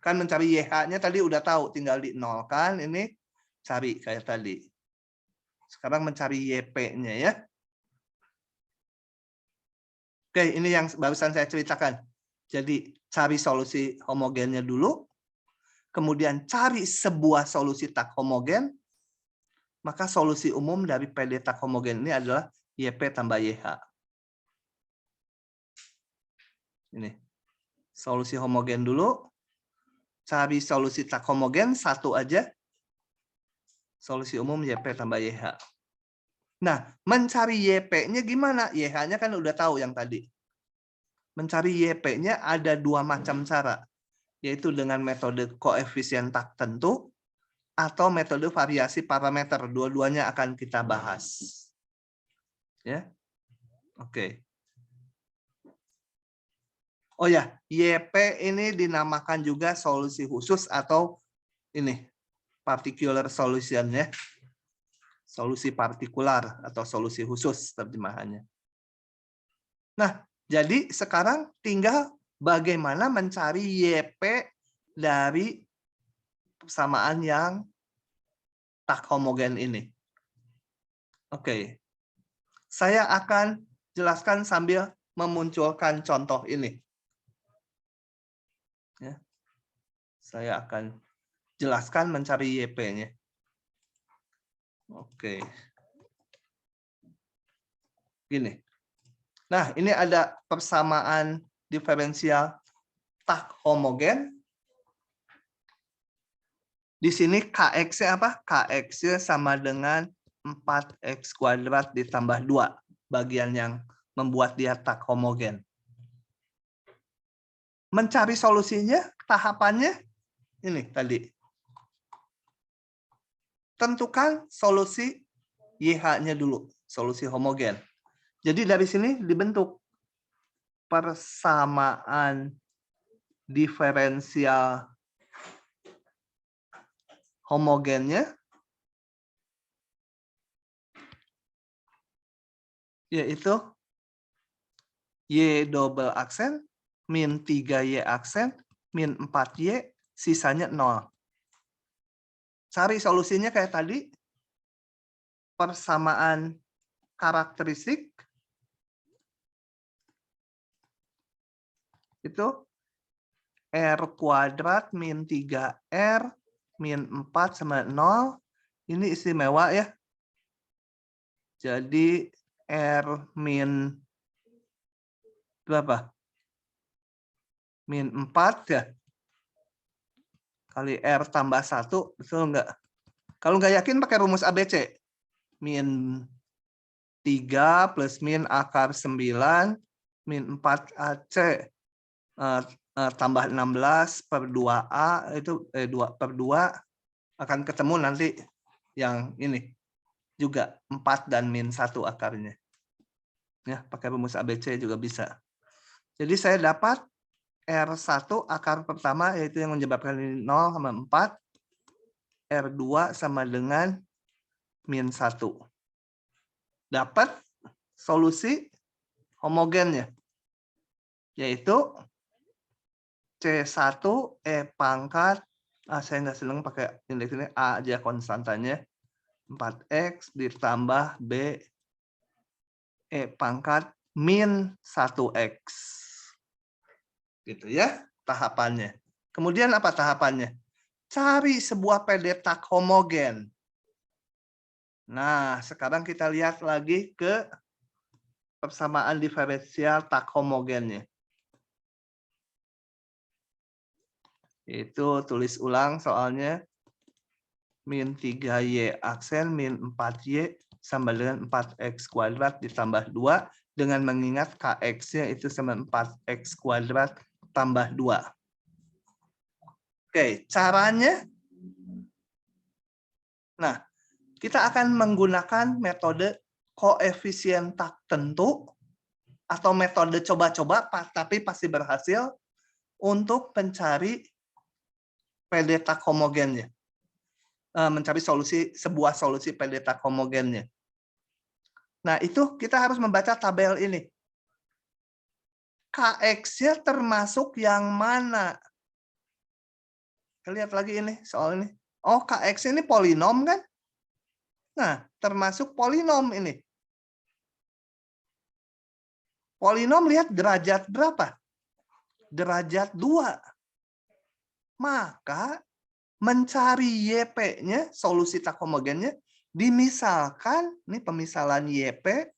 Kan mencari YH-nya tadi udah tahu, tinggal dinolkan, ini cari kayak tadi. Sekarang mencari YP-nya ya. Oke, ini yang barusan saya ceritakan. Jadi cari solusi homogennya dulu, kemudian cari sebuah solusi tak homogen, maka solusi umum dari PD tak homogen ini adalah YP tambah YH. Ini solusi homogen dulu, cari solusi tak homogen satu aja, solusi umum YP tambah YH. Nah, mencari YP-nya gimana? YH-nya kan udah tahu yang tadi. Mencari YP-nya ada dua macam cara, yaitu dengan metode koefisien tak tentu atau metode variasi parameter. Dua-duanya akan kita bahas. Ya, oke. Oh ya, YP ini dinamakan juga solusi khusus atau ini particular solution ya. Solusi partikular atau solusi khusus terjemahannya. Nah, jadi sekarang tinggal bagaimana mencari YP dari persamaan yang tak homogen ini. Oke. Saya akan jelaskan sambil memunculkan contoh ini. Ya. Saya akan jelaskan mencari YP-nya. Oke. Gini. Nah, ini ada persamaan diferensial tak homogen. Di sini KX-nya apa? KX-nya sama dengan 4X kuadrat ditambah 2. Bagian yang membuat dia tak homogen. Mencari solusinya, tahapannya ini tadi. Tentukan solusi YH-nya dulu, solusi homogen. Jadi dari sini dibentuk persamaan diferensial homogennya, yaitu Y double aksen, min 3Y aksen, min 4Y, sisanya 0. Cari solusinya kayak tadi, persamaan karakteristik, itu R kuadrat min 3R min 4 sama 0. Ini istimewa ya. Jadi R min berapa? Min 4 ya. Kali R tambah 1, betul enggak? Kalau nggak yakin pakai rumus ABC. Min 3 plus min akar 9, min 4AC tambah 16 per 2A, itu 2 per 2, akan ketemu nanti yang ini. Juga 4 dan min 1 akarnya. Ya, pakai rumus ABC juga bisa. Jadi saya dapat R1 akar pertama, yaitu yang menyebabkan ini 0 sama 4. R2 sama dengan min 1. Dapat solusi homogennya, yaitu C1 E pangkat, saya nggak seneng pakai indeks ini, A aja konstantanya, 4X ditambah B E pangkat min 1X. Gitu ya tahapannya. Kemudian apa tahapannya? Cari sebuah PD tak homogen. Nah, sekarang kita lihat lagi ke persamaan diferensial tak homogennya. Itu tulis ulang soalnya. Min 3Y aksen min 4Y sama dengan 4X kuadrat ditambah 2. Dengan mengingat KX-nya itu sama 4X kuadrat tambah 2. Oke, caranya. Nah, kita akan menggunakan metode koefisien tak tentu atau metode coba-coba tapi pasti berhasil untuk mencari PD tak homogennya. Mencari sebuah solusi PD tak homogennya. Nah, itu kita harus membaca tabel ini. KX-nya termasuk yang mana? Kita lihat lagi ini soal ini. Oh, KX ini polinom kan? Nah, termasuk polinom ini. Polinom lihat derajat berapa? Derajat 2. Maka mencari YP-nya, solusi tak homogennya, dimisalkan, ini pemisalan YP,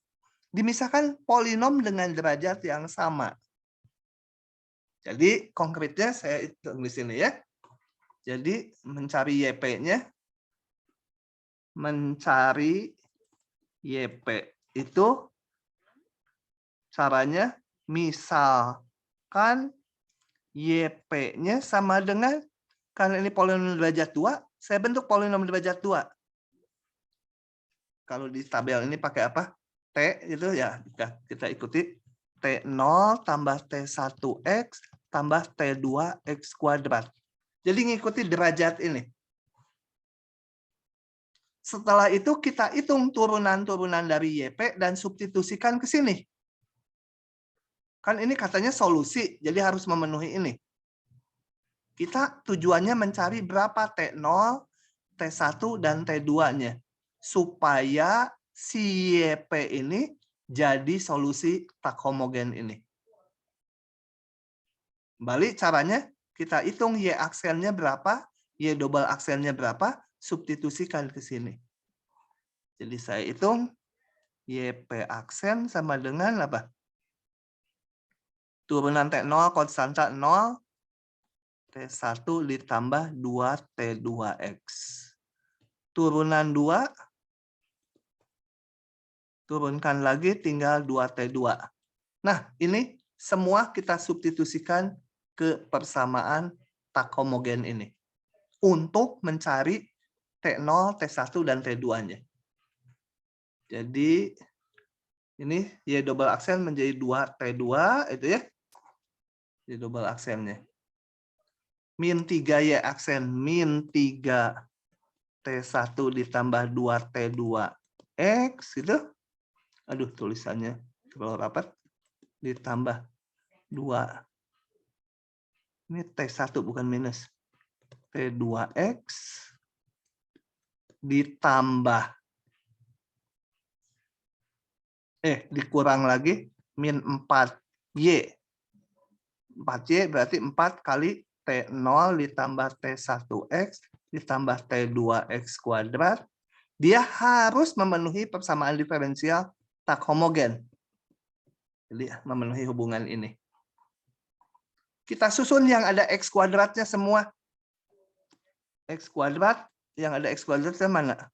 dimisalkan polinom dengan derajat yang sama. Jadi konkretnya saya hitung di sini ya. Jadi mencari YP-nya, mencari YP itu caranya misalkan YP-nya sama dengan, karena ini polinom derajat 2, saya bentuk polinom derajat 2. Kalau di tabel ini pakai apa? T itu ya, kita ikuti T0 tambah T1X tambah T2X kuadrat. Jadi ngikuti derajat ini. Setelah itu kita hitung turunan-turunan dari YP dan substitusikan ke sini. Kan ini katanya solusi, jadi harus memenuhi ini. Kita tujuannya mencari berapa T0, T1, dan T2-nya. Supaya si YP ini jadi solusi tak homogen ini. Balik caranya, kita hitung Y aksennya berapa, Y double aksennya berapa, substitusikan ke sini. Jadi saya hitung YP aksen sama dengan apa? Turunan T0 konstanta 0, T1 ditambah 2T2X. Turunan 2, turunkan lagi tinggal 2T2. Nah, ini semua kita substitusikan ke persamaan tak homogen ini. Untuk mencari T0, T1, dan T2-nya. Jadi, ini Y double aksen menjadi 2T2, itu ya. Y double aksennya. Min 3Y aksen, min 3T1 ditambah 2T2X, gitu. Aduh, tulisannya terlalu rapat. Ditambah 2. Ini T1 bukan minus. T2X ditambah. Dikurang lagi. Min 4Y. 4Y berarti 4 kali T0 ditambah T1X ditambah T2X kuadrat. Dia harus memenuhi persamaan diferensial tak homogen. Jadi memenuhi hubungan ini. Kita susun yang ada X kuadratnya semua. X kuadrat, yang ada X kuadratnya mana?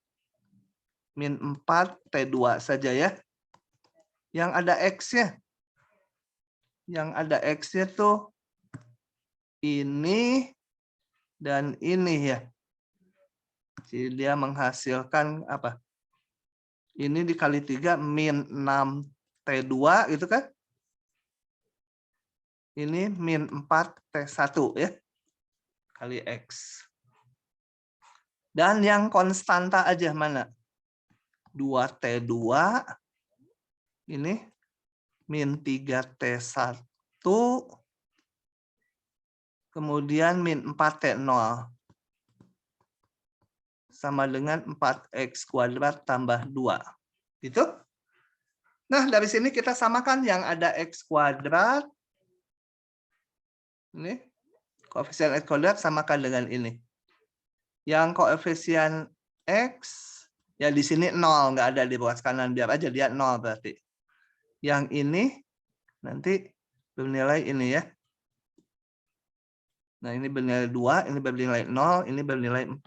Min 4 T2 saja ya. Yang ada X-nya. Yang ada X-nya tuh ini dan ini ya. Jadi dia menghasilkan apa? Ini dikali 3 min 6 T2 gitu kan? Ini min 4 T1 ya. Kali X. Dan yang konstanta aja mana? 2T2. Ini min 3T1. Kemudian min 4T0. Sama dengan 4X kuadrat tambah 2. Gitu? Nah, dari sini kita samakan yang ada X kuadrat. Ini. Koefisien X kuadrat samakan dengan ini. Yang koefisien X, ya di sini 0. Nggak ada di ruas kanan. Biar aja dia 0 berarti. Yang ini, nanti bernilai ini ya. Nah, ini bernilai 2, ini bernilai 0, ini bernilai 4.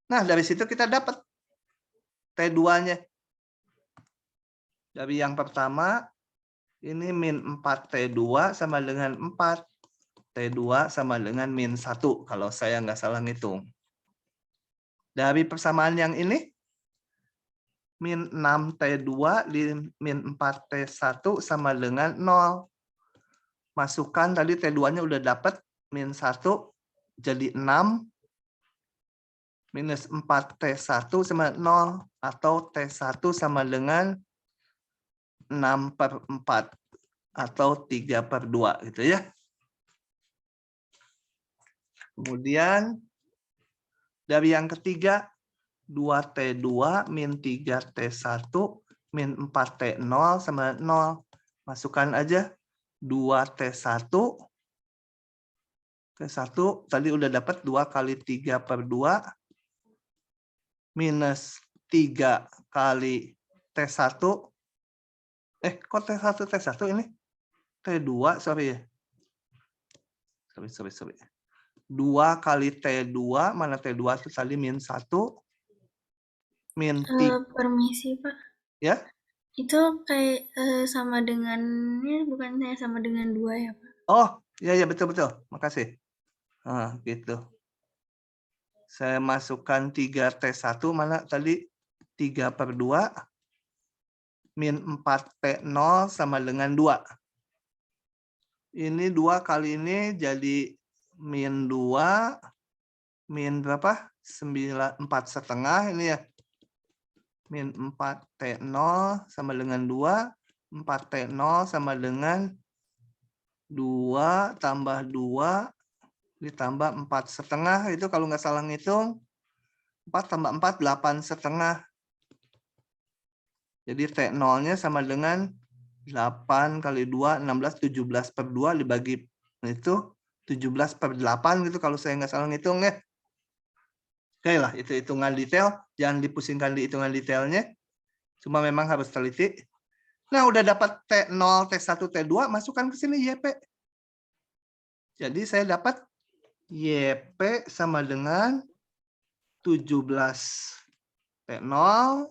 Nah, dari situ kita dapat T2-nya. Dari yang pertama, ini min 4T2 sama dengan 4. T2 sama dengan min 1, kalau saya nggak salah ngitung. Dari persamaan yang ini, min 6T2 di min 4T1 sama dengan 0. Masukkan tadi T2-nya udah dapat min 1 jadi 6 minus 4T1 sama 0 atau T1 sama dengan 6/4 atau 3/2 gitu ya. Kemudian dari yang ketiga 2T2 min 3T1 min 4T0 sama 0. Masukkan aja 2T1. T1 tadi udah dapat 2 kali 3/2 minus 3 kali T1. Kok T1 ini? T2, sorry ya. Sorry. 2 kali T2, mana T2 itu tadi min 1. Min 3. Permisi, Pak. Ya? Itu kayak sama dengannya, bukannya sama dengan 2 ya, Pak? Oh, ya betul. Makasih. Nah, gitu. Saya masukkan 3T1, mana tadi 3/2 min 4T0 sama dengan 2. Ini 2 kali ini jadi min 2, min berapa? 4,5 ini ya. Min 4T0 sama dengan 2, 4T0 sama dengan 2 tambah 2 ditambah 4,5, itu kalau nggak salah ngitung 4 tambah 4 8,5. Jadi T0-nya sama dengan 8 kali 2 16 17/2 dibagi itu 17/8 gitu kalau saya nggak salah ngitung ya. Oke lah, itu hitungan detail, jangan dipusingkan di hitungan detailnya. Cuma memang harus teliti. Nah, udah dapat T0, T1, T2, masukkan ke sini YP. Jadi saya dapat YP sama dengan 17 T0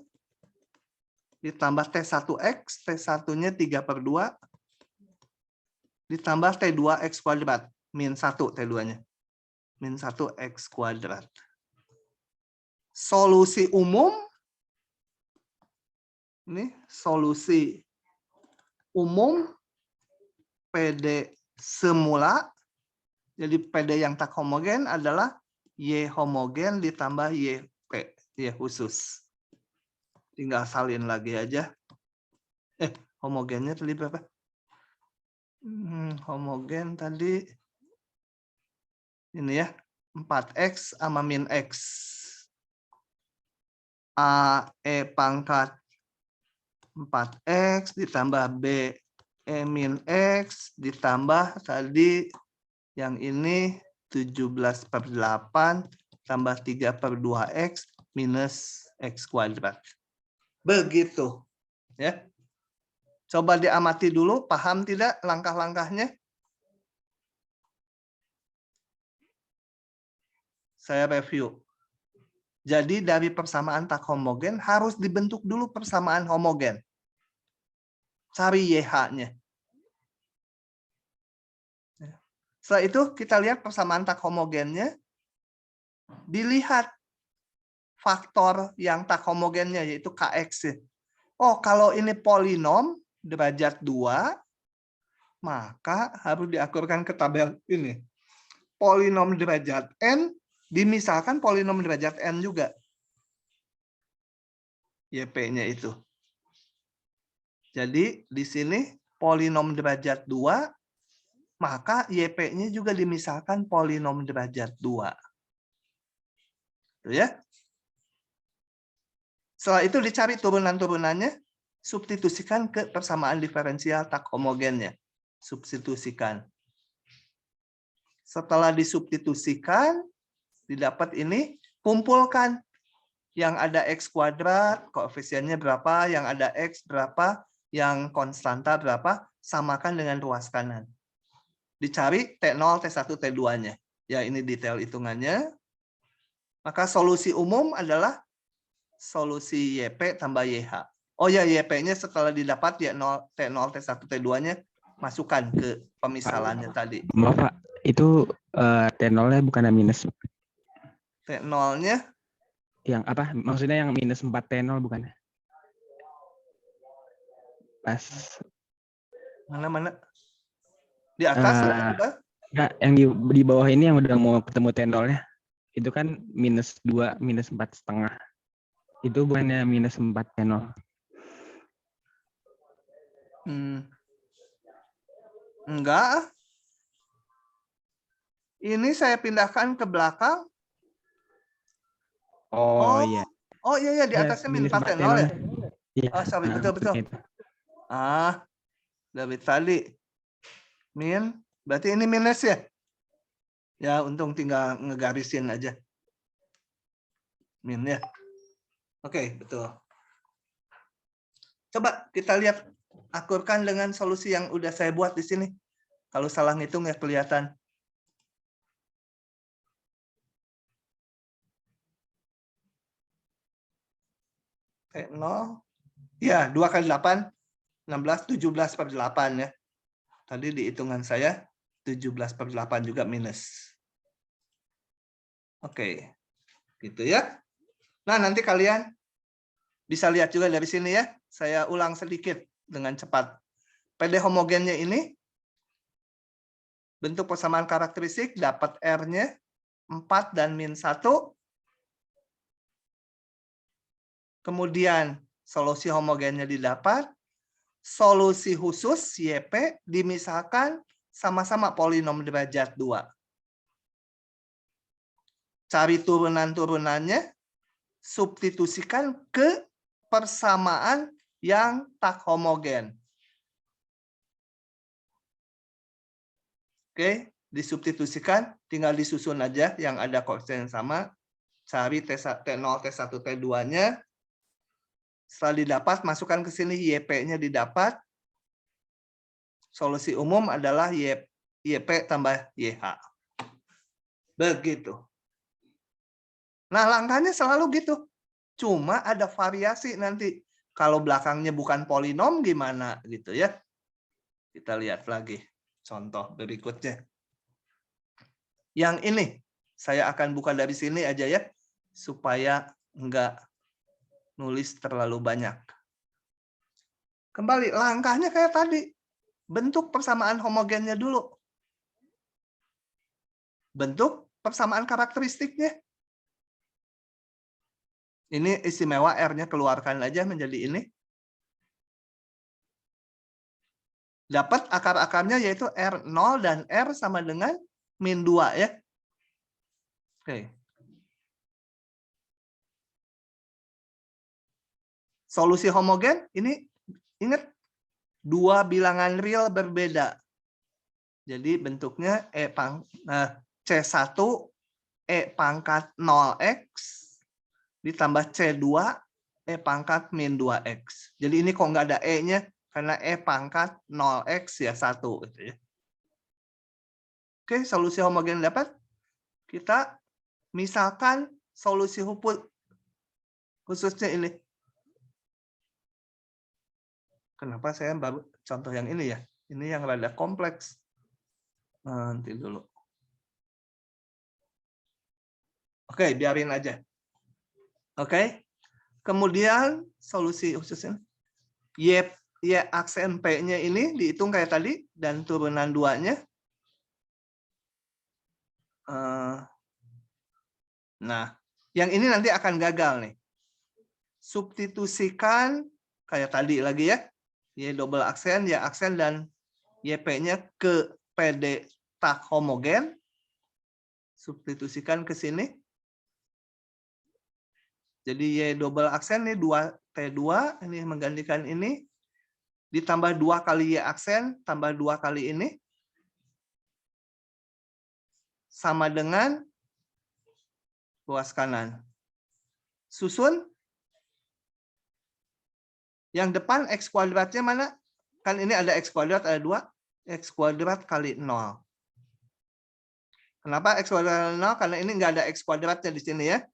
ditambah T1X, T1-nya 3/2 ditambah T2X kuadrat, min 1 T2-nya. Min 1X kuadrat. Solusi umum, ini solusi umum PD semula. Jadi PD yang tak homogen adalah Y homogen ditambah YP, Y khusus. Tinggal salin lagi aja. Homogennya tadi berapa? Homogen tadi ini ya, 4X sama min X. A E pangkat 4X ditambah B E min X ditambah tadi yang ini 17/8 tambah 3/2X minus X kuadrat. Begitu. Ya. Coba diamati dulu, paham tidak langkah-langkahnya? Saya review. Jadi dari persamaan tak homogen harus dibentuk dulu persamaan homogen. Cari YH-nya. Setelah itu kita lihat persamaan tak homogennya. Dilihat faktor yang tak homogennya yaitu KX. Oh, kalau ini polinom derajat 2, maka harus diakurkan ke tabel ini. Polinom derajat N dimisalkan polinom derajat N juga. YP-nya itu. Jadi di sini polinom derajat 2, maka YP-nya juga dimisalkan polinom derajat 2. Ya. Setelah itu dicari turunan-turunannya, substitusikan ke persamaan diferensial tak homogennya. Substitusikan. Setelah disubstitusikan, didapat ini, kumpulkan yang ada X kuadrat, koefisiennya berapa, yang ada X berapa, yang konstanta berapa, samakan dengan ruas kanan. Dicari T0, T1, T2-nya. Ya, ini detail hitungannya. Maka solusi umum adalah solusi YP tambah YH. Oh ya, YP-nya setelah didapat ya T0, T1, T2-nya masukkan ke pemisalannya tadi. Maaf Pak, itu T0-nya bukan minus. T0-nya Yang apa? Maksudnya yang minus 4T0 bukan? Pas Mana? Di atas Eh, apa? enggak, yang di bawah ini yang udah mau ketemu tenolnya itu kan -2, -4,5. Itu bukannya -4 tenol. Enggak. Ini saya pindahkan ke belakang. Oh iya. Oh iya di Ya, atasnya -4 -4 ya. tenolnya. Iya. Oh sorry, Nah, betul. itu. Dari tadi. Berarti ini minus ya? Ya, untung tinggal ngegarisin aja. Min ya. Oke, betul. Coba kita lihat, akurkan dengan solusi yang udah saya buat di sini. Kalau salah ngitung ya kelihatan. T0. Ya, 2 kali 8, 16, 17/8 ya. Tadi di hitungan saya 17/8 juga minus. Oke. Gitu ya. Nah, nanti kalian bisa lihat juga dari sini ya. Saya ulang sedikit dengan cepat. PD homogennya ini bentuk persamaan karakteristik dapat R-nya 4 dan -1. Kemudian solusi homogennya didapat. Solusi khusus YP dimisalkan sama-sama polinom derajat 2. Cari turunan-turunannya, substitusikan ke persamaan yang tak homogen. Oke, disubstitusikan, tinggal disusun aja yang ada koefisien yang sama. Cari T0, T1, T2-nya. Setelah didapat, masukkan ke sini YP-nya didapat. Solusi umum adalah YP tambah YH. Begitu. Nah, langkahnya selalu gitu. Cuma ada variasi nanti. Kalau belakangnya bukan polinom gimana gitu ya. Kita lihat lagi contoh berikutnya. Yang ini saya akan buka dari sini aja ya, supaya enggak nulis terlalu banyak. Kembali, langkahnya kayak tadi. Bentuk persamaan homogennya dulu. Bentuk persamaan karakteristiknya. Ini istimewa R-nya keluarkan aja menjadi ini. Dapat akar-akarnya yaitu R0 dan R sama dengan -2 ya. Oke. Solusi homogen ini ingat dua bilangan real berbeda. Jadi bentuknya C1 E pangkat 0x ditambah C2 E pangkat -2x. Jadi ini kok nggak ada E-nya karena E pangkat 0x ya 1 gitu ya. Oke, solusi homogen dapat. Kita misalkan solusi khususnya ini. Kenapa saya baru contoh yang ini ya? Ini yang rada kompleks. Nanti dulu. Oke, biarin aja. Oke. Kemudian solusi khususnya Y aksen P-nya ini dihitung kayak tadi dan turunan 2-nya. Nah, yang ini nanti akan gagal nih. Substitusikan kayak tadi lagi ya. Y double aksen, Y aksen, dan YP-nya ke PD tak homogen. Substitusikan ke sini. Jadi Y double aksen ini 2T2, ini menggantikan ini. Ditambah 2 kali Y aksen, tambah 2 kali ini. Sama dengan ruas kanan. Susun. Yang depan X kuadratnya mana? Kan ini ada X kuadrat, ada 2. X kuadrat kali 0. Kenapa X kuadrat 0? Karena ini nggak ada X kuadratnya di sini ya.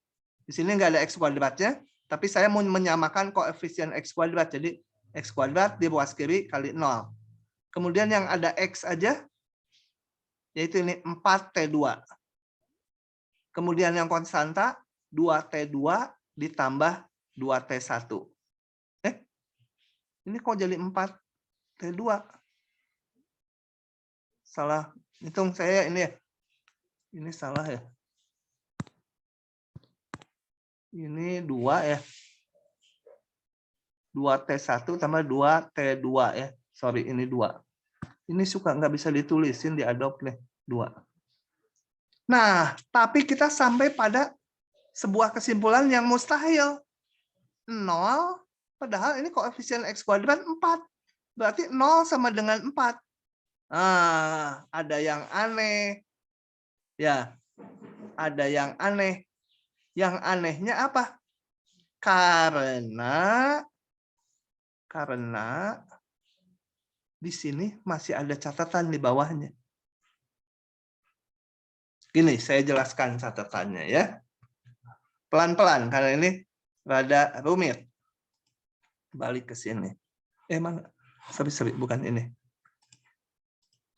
Di sini nggak ada X kuadratnya. Tapi saya mau menyamakan koefisien X kuadrat. Jadi X kuadrat di ruas kiri kali 0. Kemudian yang ada X aja. Yaitu ini 4T2. Kemudian yang konstanta 2T2 ditambah 2T1. Ini kok jadi 4 T2? Salah hitung saya ini ya. Ini salah ya. Ini 2 ya. 2T1 tambah 2T2 ya. Sorry, ini 2. Ini suka nggak bisa ditulisin di Adobe nih, 2. Nah, tapi kita sampai pada sebuah kesimpulan yang mustahil. 0, padahal ini koefisien X kuadrat 4. Berarti 0 sama dengan 4. Ah, ada yang aneh. Ya, ada yang aneh. Yang anehnya apa? Karena di sini masih ada catatan di bawahnya. Gini, saya jelaskan catatannya ya. Pelan-pelan, karena ini rada rumit. Balik ke sini. Mana? Sorry, bukan ini.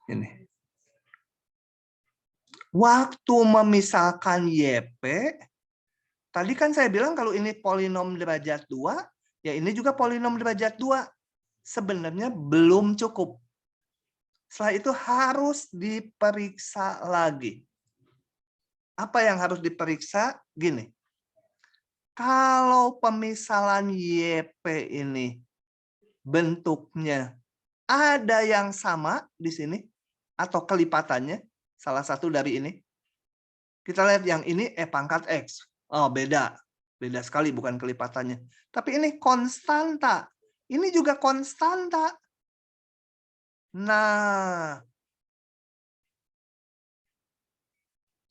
Ini. Waktu memisalkan YP, tadi kan saya bilang kalau ini polinom derajat 2, ya ini juga polinom derajat 2. Sebenarnya belum cukup. Setelah itu harus diperiksa lagi. Apa yang harus diperiksa? Gini. Kalau pemisalan YP ini bentuknya ada yang sama di sini atau kelipatannya, salah satu dari ini. Kita lihat yang ini pangkat X. Oh, beda. Beda sekali, bukan kelipatannya. Tapi ini konstanta. Ini juga konstanta. Nah,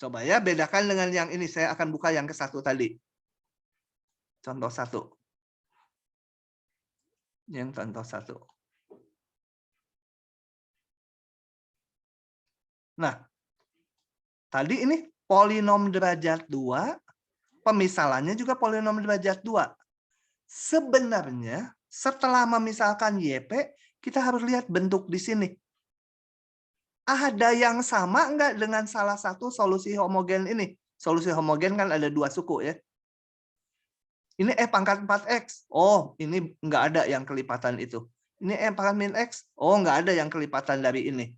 coba ya bedakan dengan yang ini. Saya akan buka yang ke-1 tadi. Contoh 1. Yang contoh 1. Nah, tadi ini polinom derajat 2, pemisalannya juga polinom derajat 2. Sebenarnya setelah memisalkan YP, kita harus lihat bentuk di sini. Ada yang sama enggak dengan salah satu solusi homogen ini? Solusi homogen kan ada 2 suku ya. Ini pangkat 4X. Oh, ini enggak ada yang kelipatan itu. Ini pangkat min X. Oh, enggak ada yang kelipatan dari ini.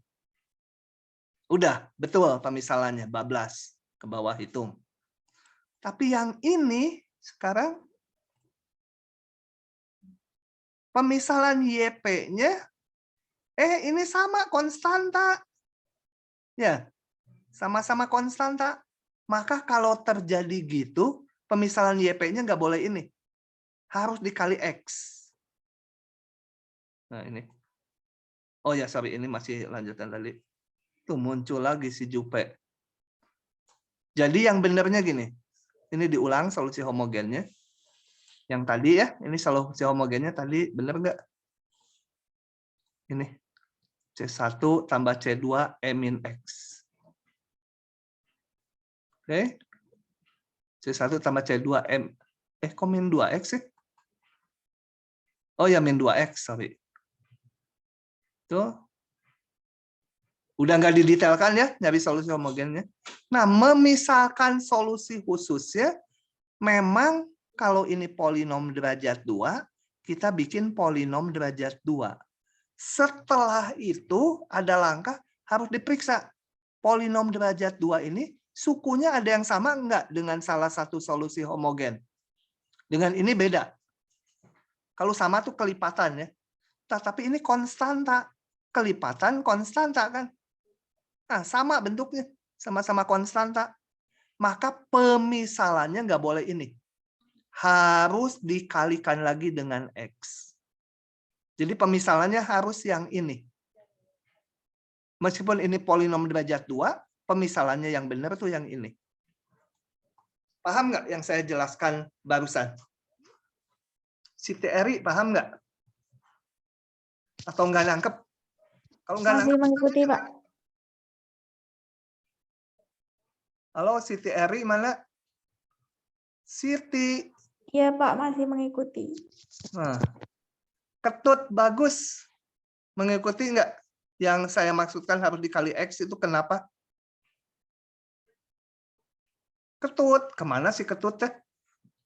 Udah, betul pemisalannya, bablas. Ke bawah hitung. Tapi yang ini sekarang pemisalan YP-nya ini sama konstanta. Ya. Sama-sama konstanta. Maka kalau terjadi gitu, pemisalan YP-nya nggak boleh ini. Harus dikali X. Nah, ini. Oh ya, sorry, ini masih lanjutan tadi. Tuh muncul lagi si Jupe. Jadi yang benernya gini. Ini diulang solusi homogennya. Yang tadi ya, ini solusi homogennya tadi bener nggak? Ini C1 tambah C2 min X. Oke. C1 tambah C2 M. Kok min 2X sih? Oh ya, min 2X, sorry. Tuh. Udah nggak didetailkan ya, nyari solusi homogennya. Nah, memisalkan solusi khususnya, memang kalau ini polinom derajat 2, kita bikin polinom derajat 2. Setelah itu, ada langkah harus diperiksa. Polinom derajat 2 ini, sukunya ada yang sama enggak dengan salah satu solusi homogen? Dengan ini beda. Kalau sama tuh kelipatan ya. Tapi ini konstanta. Kelipatan konstanta kan? Nah, sama bentuknya. Sama-sama konstanta. Maka pemisalannya nggak boleh ini. Harus dikalikan lagi dengan X. Jadi pemisalannya harus yang ini. Meskipun ini polinom derajat 2, pemisalannya yang benar tuh yang ini. Paham nggak yang saya jelaskan barusan? Siti Eri paham nggak? Atau nggak nangkep? Kalau nggak Masih nangkep, mengikuti, Pak. halo Siti Eri mana? Siti. Iya, Pak, masih mengikuti. Nah, Ketut bagus. Mengikuti nggak? Yang saya maksudkan harus dikali X itu kenapa? Ketut. Kemana sih Ketut teh?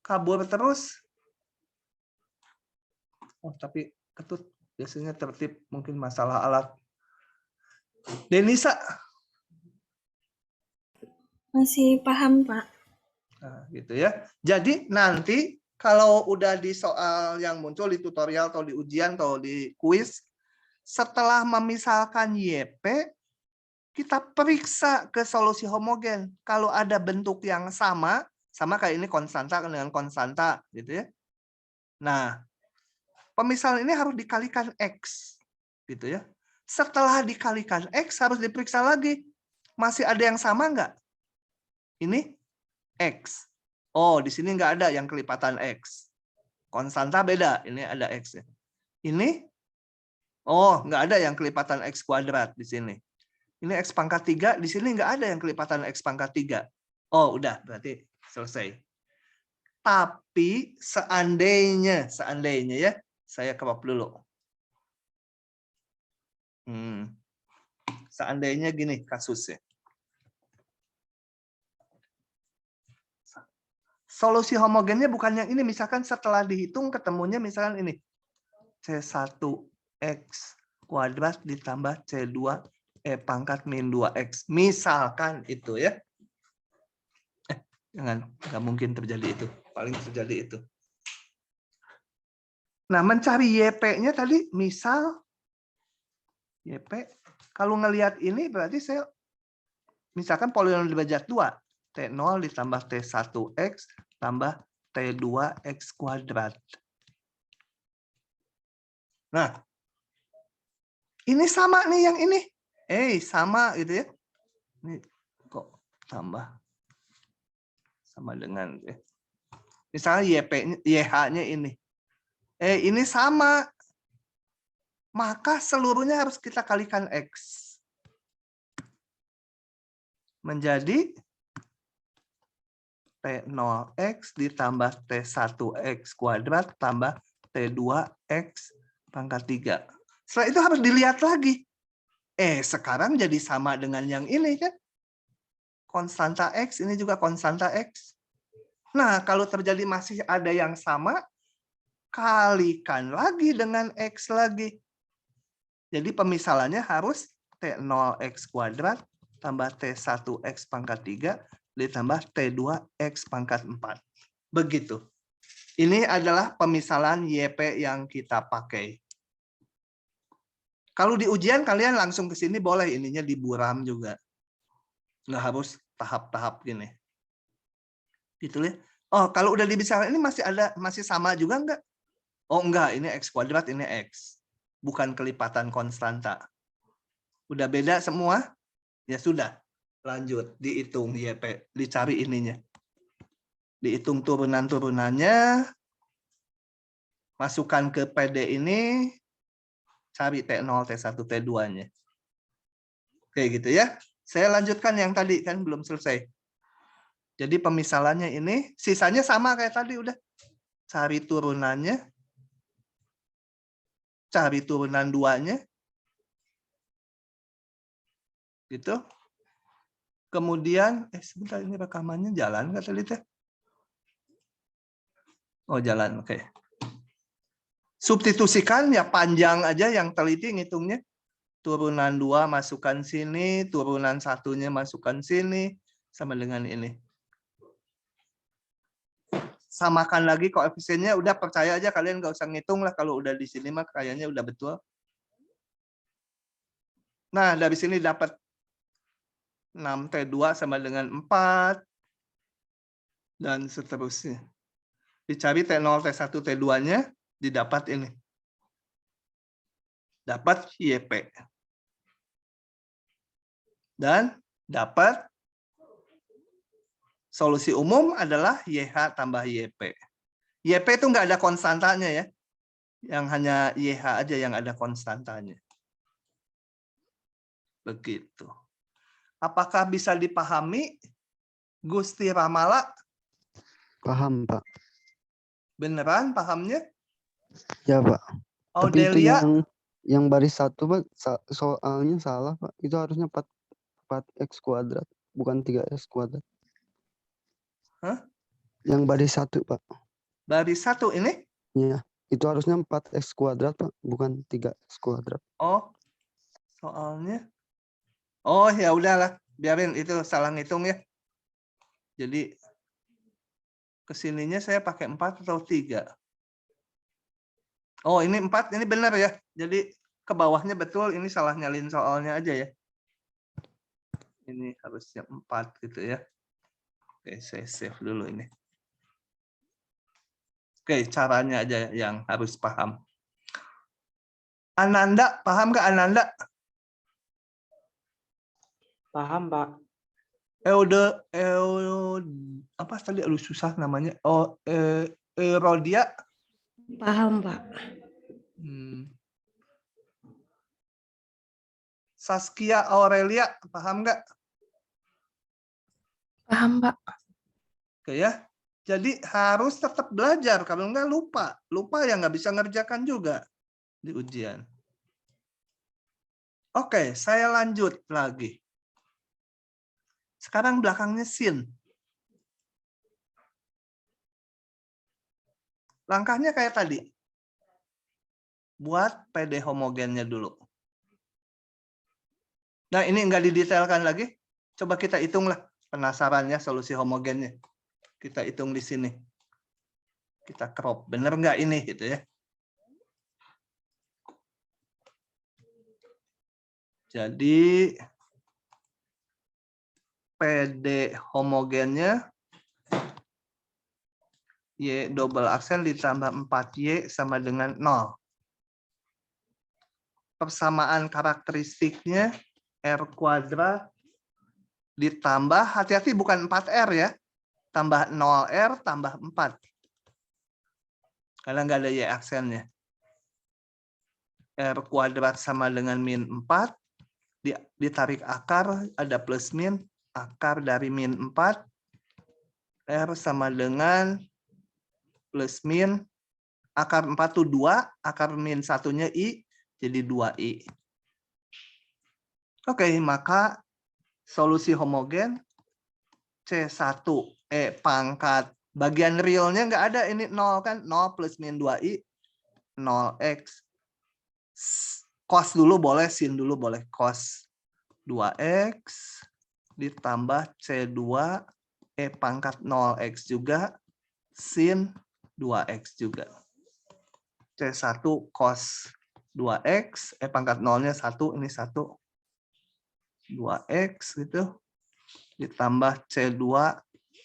Kabur terus. Oh, tapi Ketut, biasanya tertib, mungkin masalah alat. Denisa. Masih paham, Pak. Nah, gitu ya. Jadi nanti kalau udah di soal yang muncul di tutorial atau di ujian atau di kuis, setelah memisalkan YP, kita periksa ke solusi homogen. Kalau ada bentuk yang sama kayak ini konstanta dengan konstanta, gitu ya. Nah, pemisalan ini harus dikalikan X, gitu ya. Setelah dikalikan X, harus diperiksa lagi. Masih ada yang sama nggak? Ini X. Oh, di sini nggak ada yang kelipatan X. Konstanta beda, ini ada X. Ini, oh, nggak ada yang kelipatan X kuadrat di sini. Ini X pangkat 3, di sini nggak ada yang kelipatan X pangkat 3. Oh, udah, berarti selesai. Tapi seandainya ya, saya crop dulu. Seandainya gini kasusnya. Solusi homogennya bukan yang ini, misalkan setelah dihitung ketemunya misalkan ini. C1X kuadrat ditambah C2 pangkat min 2X. Misalkan itu ya. Jangan, nggak mungkin terjadi itu. Paling terjadi itu. Nah, mencari YP-nya tadi, misal YP, kalau ngelihat ini berarti saya, misalkan polinom derajat 2, T0 ditambah T1X tambah T2X kuadrat. Nah, ini sama nih yang ini. Sama gitu ya. Ini kok tambah sama dengan misalnya YH-nya ini. Ini sama. Maka seluruhnya harus kita kalikan X. Menjadi T0X ditambah T1X kuadrat tambah T2X pangkat 3. Setelah itu harus dilihat lagi. Sekarang jadi sama dengan yang ini kan. Konstanta X, ini juga konstanta X. Nah, kalau terjadi masih ada yang sama, kalikan lagi dengan X lagi. Jadi pemisalannya harus T0X kuadrat tambah T1X pangkat 3 ditambah T2X pangkat 4. Begitu. Ini adalah pemisalan YP yang kita pakai. Kalau di ujian kalian langsung ke sini boleh, ininya diburam juga. Nggak harus tahap-tahap gini. Gitu ya. Oh, kalau udah dibicarain ini masih sama juga enggak? Oh, enggak, ini X kuadrat, ini X. Bukan kelipatan konstanta. Udah beda semua? Ya sudah. Lanjut, dihitung YP, dicari ininya. Dihitung turunan-turunannya. Masukkan ke PD ini, cari T0, T1, T2-nya. Oke, gitu ya. Saya lanjutkan yang tadi, kan belum selesai. Jadi pemisalannya ini, sisanya sama kayak tadi udah. Cari turunannya. Cari turunan 2-nya. Gitu. Kemudian, sebentar, ini rekamannya jalan nggak tadi teh? Oh, jalan, oke. Substitusikan ya panjang aja yang teliti ngitungnya. Turunan 2 masukkan sini, turunan 1-nya masukkan sini, sama dengan ini. Samakan lagi koefisiennya, udah percaya aja kalian nggak usah ngitung lah, kalau udah di sini mah kayaknya udah betul. Nah, dari sini dapat 6T2 sama dengan 4, dan seterusnya. Dicari T0, T1, T2-nya, didapat ini. Dapat YP. Dan dapat solusi umum adalah YH tambah YP. YP itu nggak ada konstantanya ya. Yang hanya YH aja yang ada konstantanya. Begitu. Apakah bisa dipahami, Gusti Ramala? Paham, Pak. Beneran pahamnya? Ya, Pak. Tapi itu Audelia? yang baris 1, Pak, soalnya salah, Pak. Itu harusnya 4X kuadrat, bukan 3X kuadrat. Hah? Yang baris 1, Pak. Baris 1 ini? Iya. Itu harusnya 4x kuadrat, Pak, bukan 3x kuadrat. Oh, soalnya. Oh, ya udahlah. Biarin itu salah ngitung ya. Jadi kesininya saya pakai 4 atau 3. Oh, ini 4, ini benar ya. Jadi ke bawahnya betul, ini salah nyalin soalnya aja ya. Ini harusnya 4 gitu ya. Oke, saya save dulu ini. Oke, caranya aja yang harus paham. Ananda, paham nggak Ananda? Paham, Pak. Apa tadi? Aduh, susah namanya. Oh, Rodia. Paham, Pak. Saskia Aurelia, paham nggak? Paham, Pak. Oke ya. Jadi harus tetap belajar, kalau nggak lupa. Lupa ya nggak bisa ngerjakan juga di ujian. Oke, saya lanjut lagi. Sekarang belakangnya sin. Langkahnya kayak tadi. Buat PD homogennya dulu. Nah, ini nggak didetailkan lagi. Coba kita hitunglah penasarannya solusi homogennya. Kita hitung di sini. Kita crop. Bener nggak ini gitu ya. Jadi PD homogennya Y double aksen ditambah 4Y sama dengan 0. Persamaan karakteristiknya R kuadrat ditambah, hati-hati bukan 4R ya, tambah 0R tambah 4. Karena nggak ada Y aksennya. R kuadrat sama dengan min 4, ditarik akar, ada plus min, akar dari min 4, R sama dengan plus min, akar 4 itu 2, akar min 1-nya I, jadi 2I. Oke, maka solusi homogen C1 pangkat bagian realnya nggak ada, ini 0 kan, 0 plus min 2i 0x cos dulu boleh, sin dulu boleh, cos 2x ditambah C2 pangkat 0x juga sin 2x juga. C1 cos 2x pangkat 0-nya 1, ini 1 2x gitu ditambah C2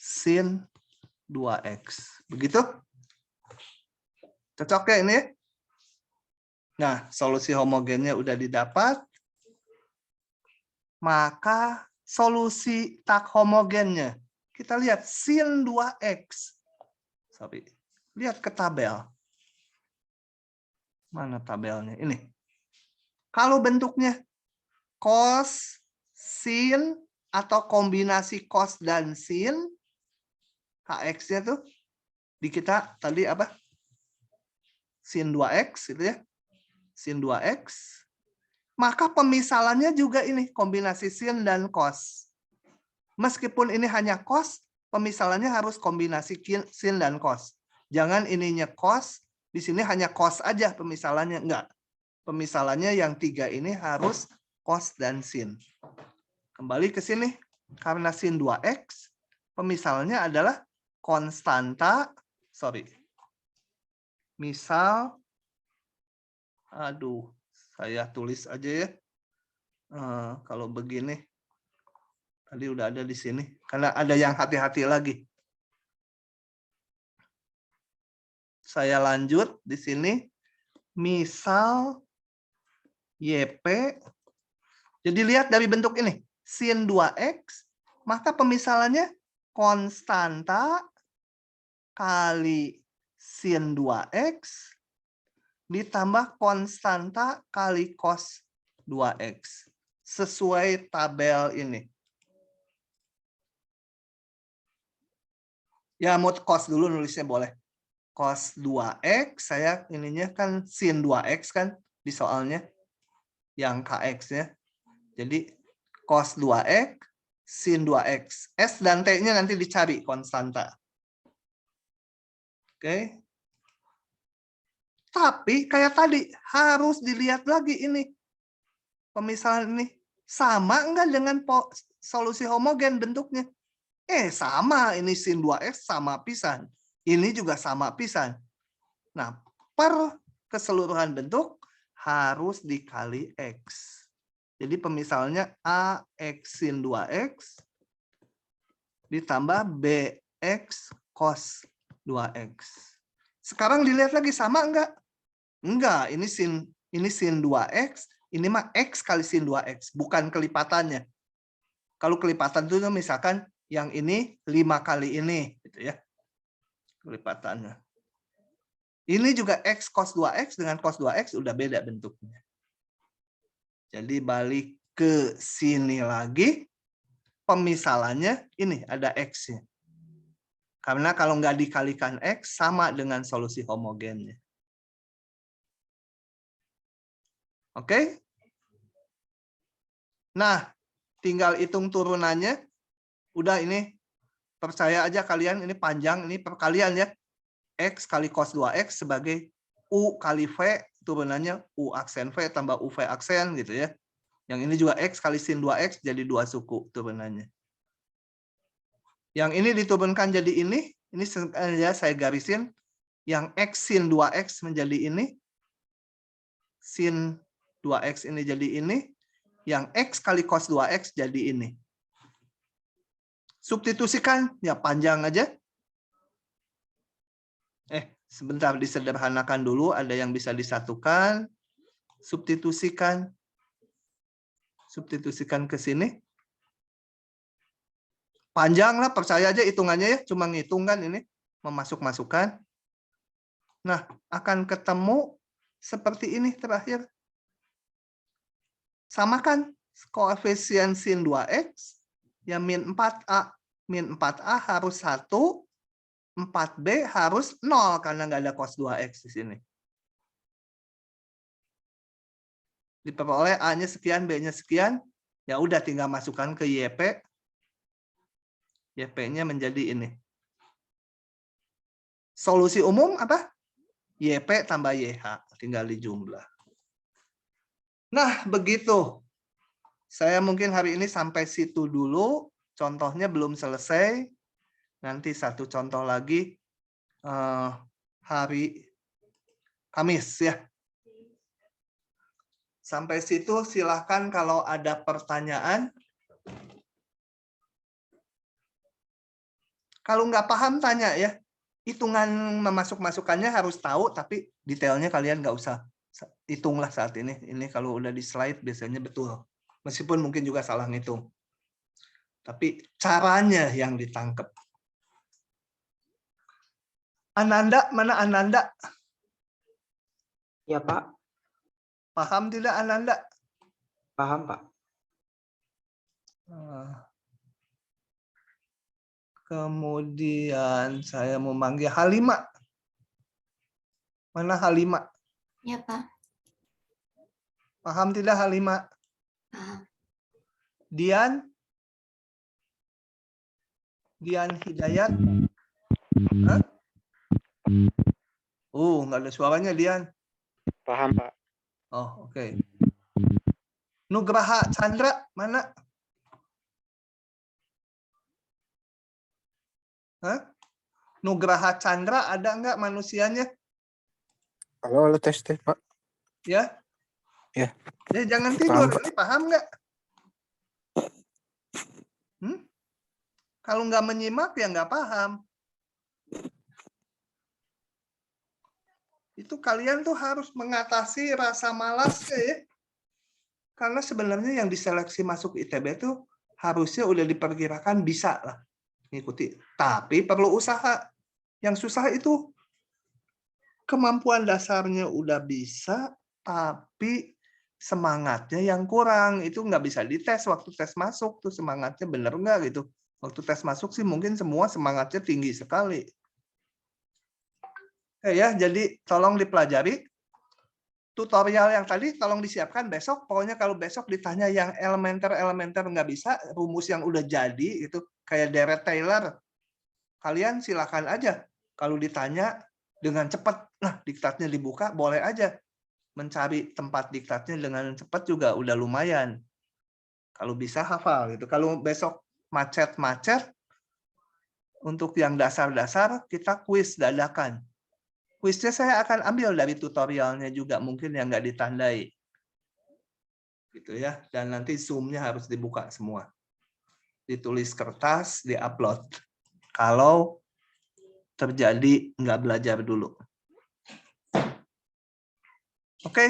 sin 2x. Begitu? Cocok ya ini? Nah, solusi homogennya udah didapat. Maka solusi tak homogennya. Kita lihat sin 2x. Sorry. Lihat ke tabel. Mana tabelnya? Ini. Kalau bentuknya cos, sin, atau kombinasi cos dan sin, kx-nya tuh di kita tadi apa? Sin 2x gitu ya. Sin 2x. Maka pemisalannya juga ini kombinasi sin dan cos. Meskipun ini hanya cos, pemisalannya harus kombinasi sin dan cos. Jangan ininya cos, di sini hanya cos aja pemisalannya, enggak. Pemisalannya yang 3 ini harus cos dan sin. Kembali ke sini, karena sin 2x, pemisalnya adalah konstanta, misal, aduh, saya tulis aja ya, kalau begini, tadi udah ada di sini, karena ada yang hati-hati lagi. Saya lanjut di sini, misal, YP, jadi lihat dari bentuk ini, sin 2x, maka pemisalannya konstanta kali sin 2x ditambah konstanta kali cos 2x. Sesuai tabel ini. Ya, mau cos dulu nulisnya boleh. Cos 2x, saya ininya kan sin 2x kan di soalnya. Yang kx-nya. Jadi cos 2x, sin 2x. S dan T-nya nanti dicari konstanta. Oke. Tapi kayak tadi harus dilihat lagi ini. Pemisahan ini sama enggak dengan solusi homogen bentuknya? Sama, ini sin 2x sama pisan. Ini juga sama pisan. Nah, per keseluruhan bentuk harus dikali X. Jadi pemisahannya AX sin 2X ditambah BX cos 2X. Sekarang dilihat lagi sama enggak? Enggak, ini sin 2X, ini mah X kali sin 2X, bukan kelipatannya. Kalau kelipatan itu misalkan yang ini 5 kali ini, gitu ya. Kelipatannya. Ini juga X cos 2X dengan cos 2X udah beda bentuknya. Jadi balik ke sini lagi, pemisalannya ini ada X-nya. Karena kalau nggak dikalikan X, sama dengan solusi homogennya. Oke? Nah, tinggal hitung turunannya. Udah ini, percaya aja kalian, ini panjang, ini perkalian ya. X kali cos 2X sebagai U kali V, turunannya U aksen V tambah UV aksen gitu ya. Yang ini juga X kali sin 2X jadi 2 suku turunannya. Yang ini diturunkan jadi ini sengaja saya garisin. Yang X sin 2X menjadi ini. Sin 2X ini jadi ini. Yang X kali cos 2X jadi ini. Substitusikan, ya panjang aja. Sebentar disederhanakan dulu, ada yang bisa disatukan. Substitusikan. Substitusikan ke sini. Panjang lah, percaya aja hitungannya ya, cuma ngitung kan ini, memasuk-masukkan. Nah, akan ketemu seperti ini terakhir. Samakan koefisien sin 2X, ya min 4A. Min 4A harus 1, 4B harus 0 karena nggak ada cos 2X di sini. Diperoleh A-nya sekian, B-nya sekian, ya udah tinggal masukkan ke YP. YP-nya menjadi ini. Solusi umum apa? YP tambah YH, tinggal dijumlah. Nah, begitu. Saya mungkin hari ini sampai situ dulu. Contohnya belum selesai. Nanti satu contoh lagi hari Kamis ya. Sampai situ silahkan kalau ada pertanyaan. Kalau nggak paham tanya ya. Hitungan memasuk-masukannya harus tahu, tapi detailnya kalian nggak usah hitunglah saat ini. Ini kalau udah di slide biasanya betul. Meskipun mungkin juga salah ngitung. Tapi caranya yang ditangkap. Ananda, mana Ananda? Ya, Pak. Paham tidak Ananda? Paham, Pak. Kemudian saya mau manggil Halima. Mana Halima? Ya, Pak. Paham tidak Halima? Paham. Dian? Dian Hidayat? Hah? Nggak ada suaranya Dian. Paham, Pak. Oh, oke. Nugraha Chandra, mana? Hah? Nugraha Chandra ada nggak manusianya? Halo, tes, Pak. Ya? Ya. Jangan tidur, Paham, Pak. ini paham nggak? Kalau nggak menyimak ya nggak paham. Itu kalian tuh harus mengatasi rasa malasnya ya. Karena sebenarnya yang diseleksi masuk ITB itu harusnya udah diperkirakan bisa lah ngikuti. Tapi perlu usaha. Yang susah itu kemampuan dasarnya udah bisa, tapi semangatnya yang kurang. Itu nggak bisa dites waktu tes masuk. Tuh semangatnya bener nggak gitu. Waktu tes masuk sih mungkin semua semangatnya tinggi sekali. Ya, jadi tolong dipelajari. Tutorial yang tadi tolong disiapkan besok. Pokoknya kalau besok ditanya yang elementer nggak bisa, rumus yang udah jadi itu kayak Deret Taylor. Kalian silakan aja. Kalau ditanya dengan cepat. Nah, diktatnya dibuka, boleh aja mencari tempat diktatnya dengan cepat juga udah lumayan. Kalau bisa hafal gitu. Kalau besok macet-macet, untuk yang dasar-dasar kita kuis dadakan. Kuisnya saya akan ambil dari tutorialnya juga, mungkin yang nggak ditandai. Gitu ya. Dan nanti Zoom-nya harus dibuka semua. Ditulis kertas, di-upload. Kalau terjadi nggak belajar dulu. Oke.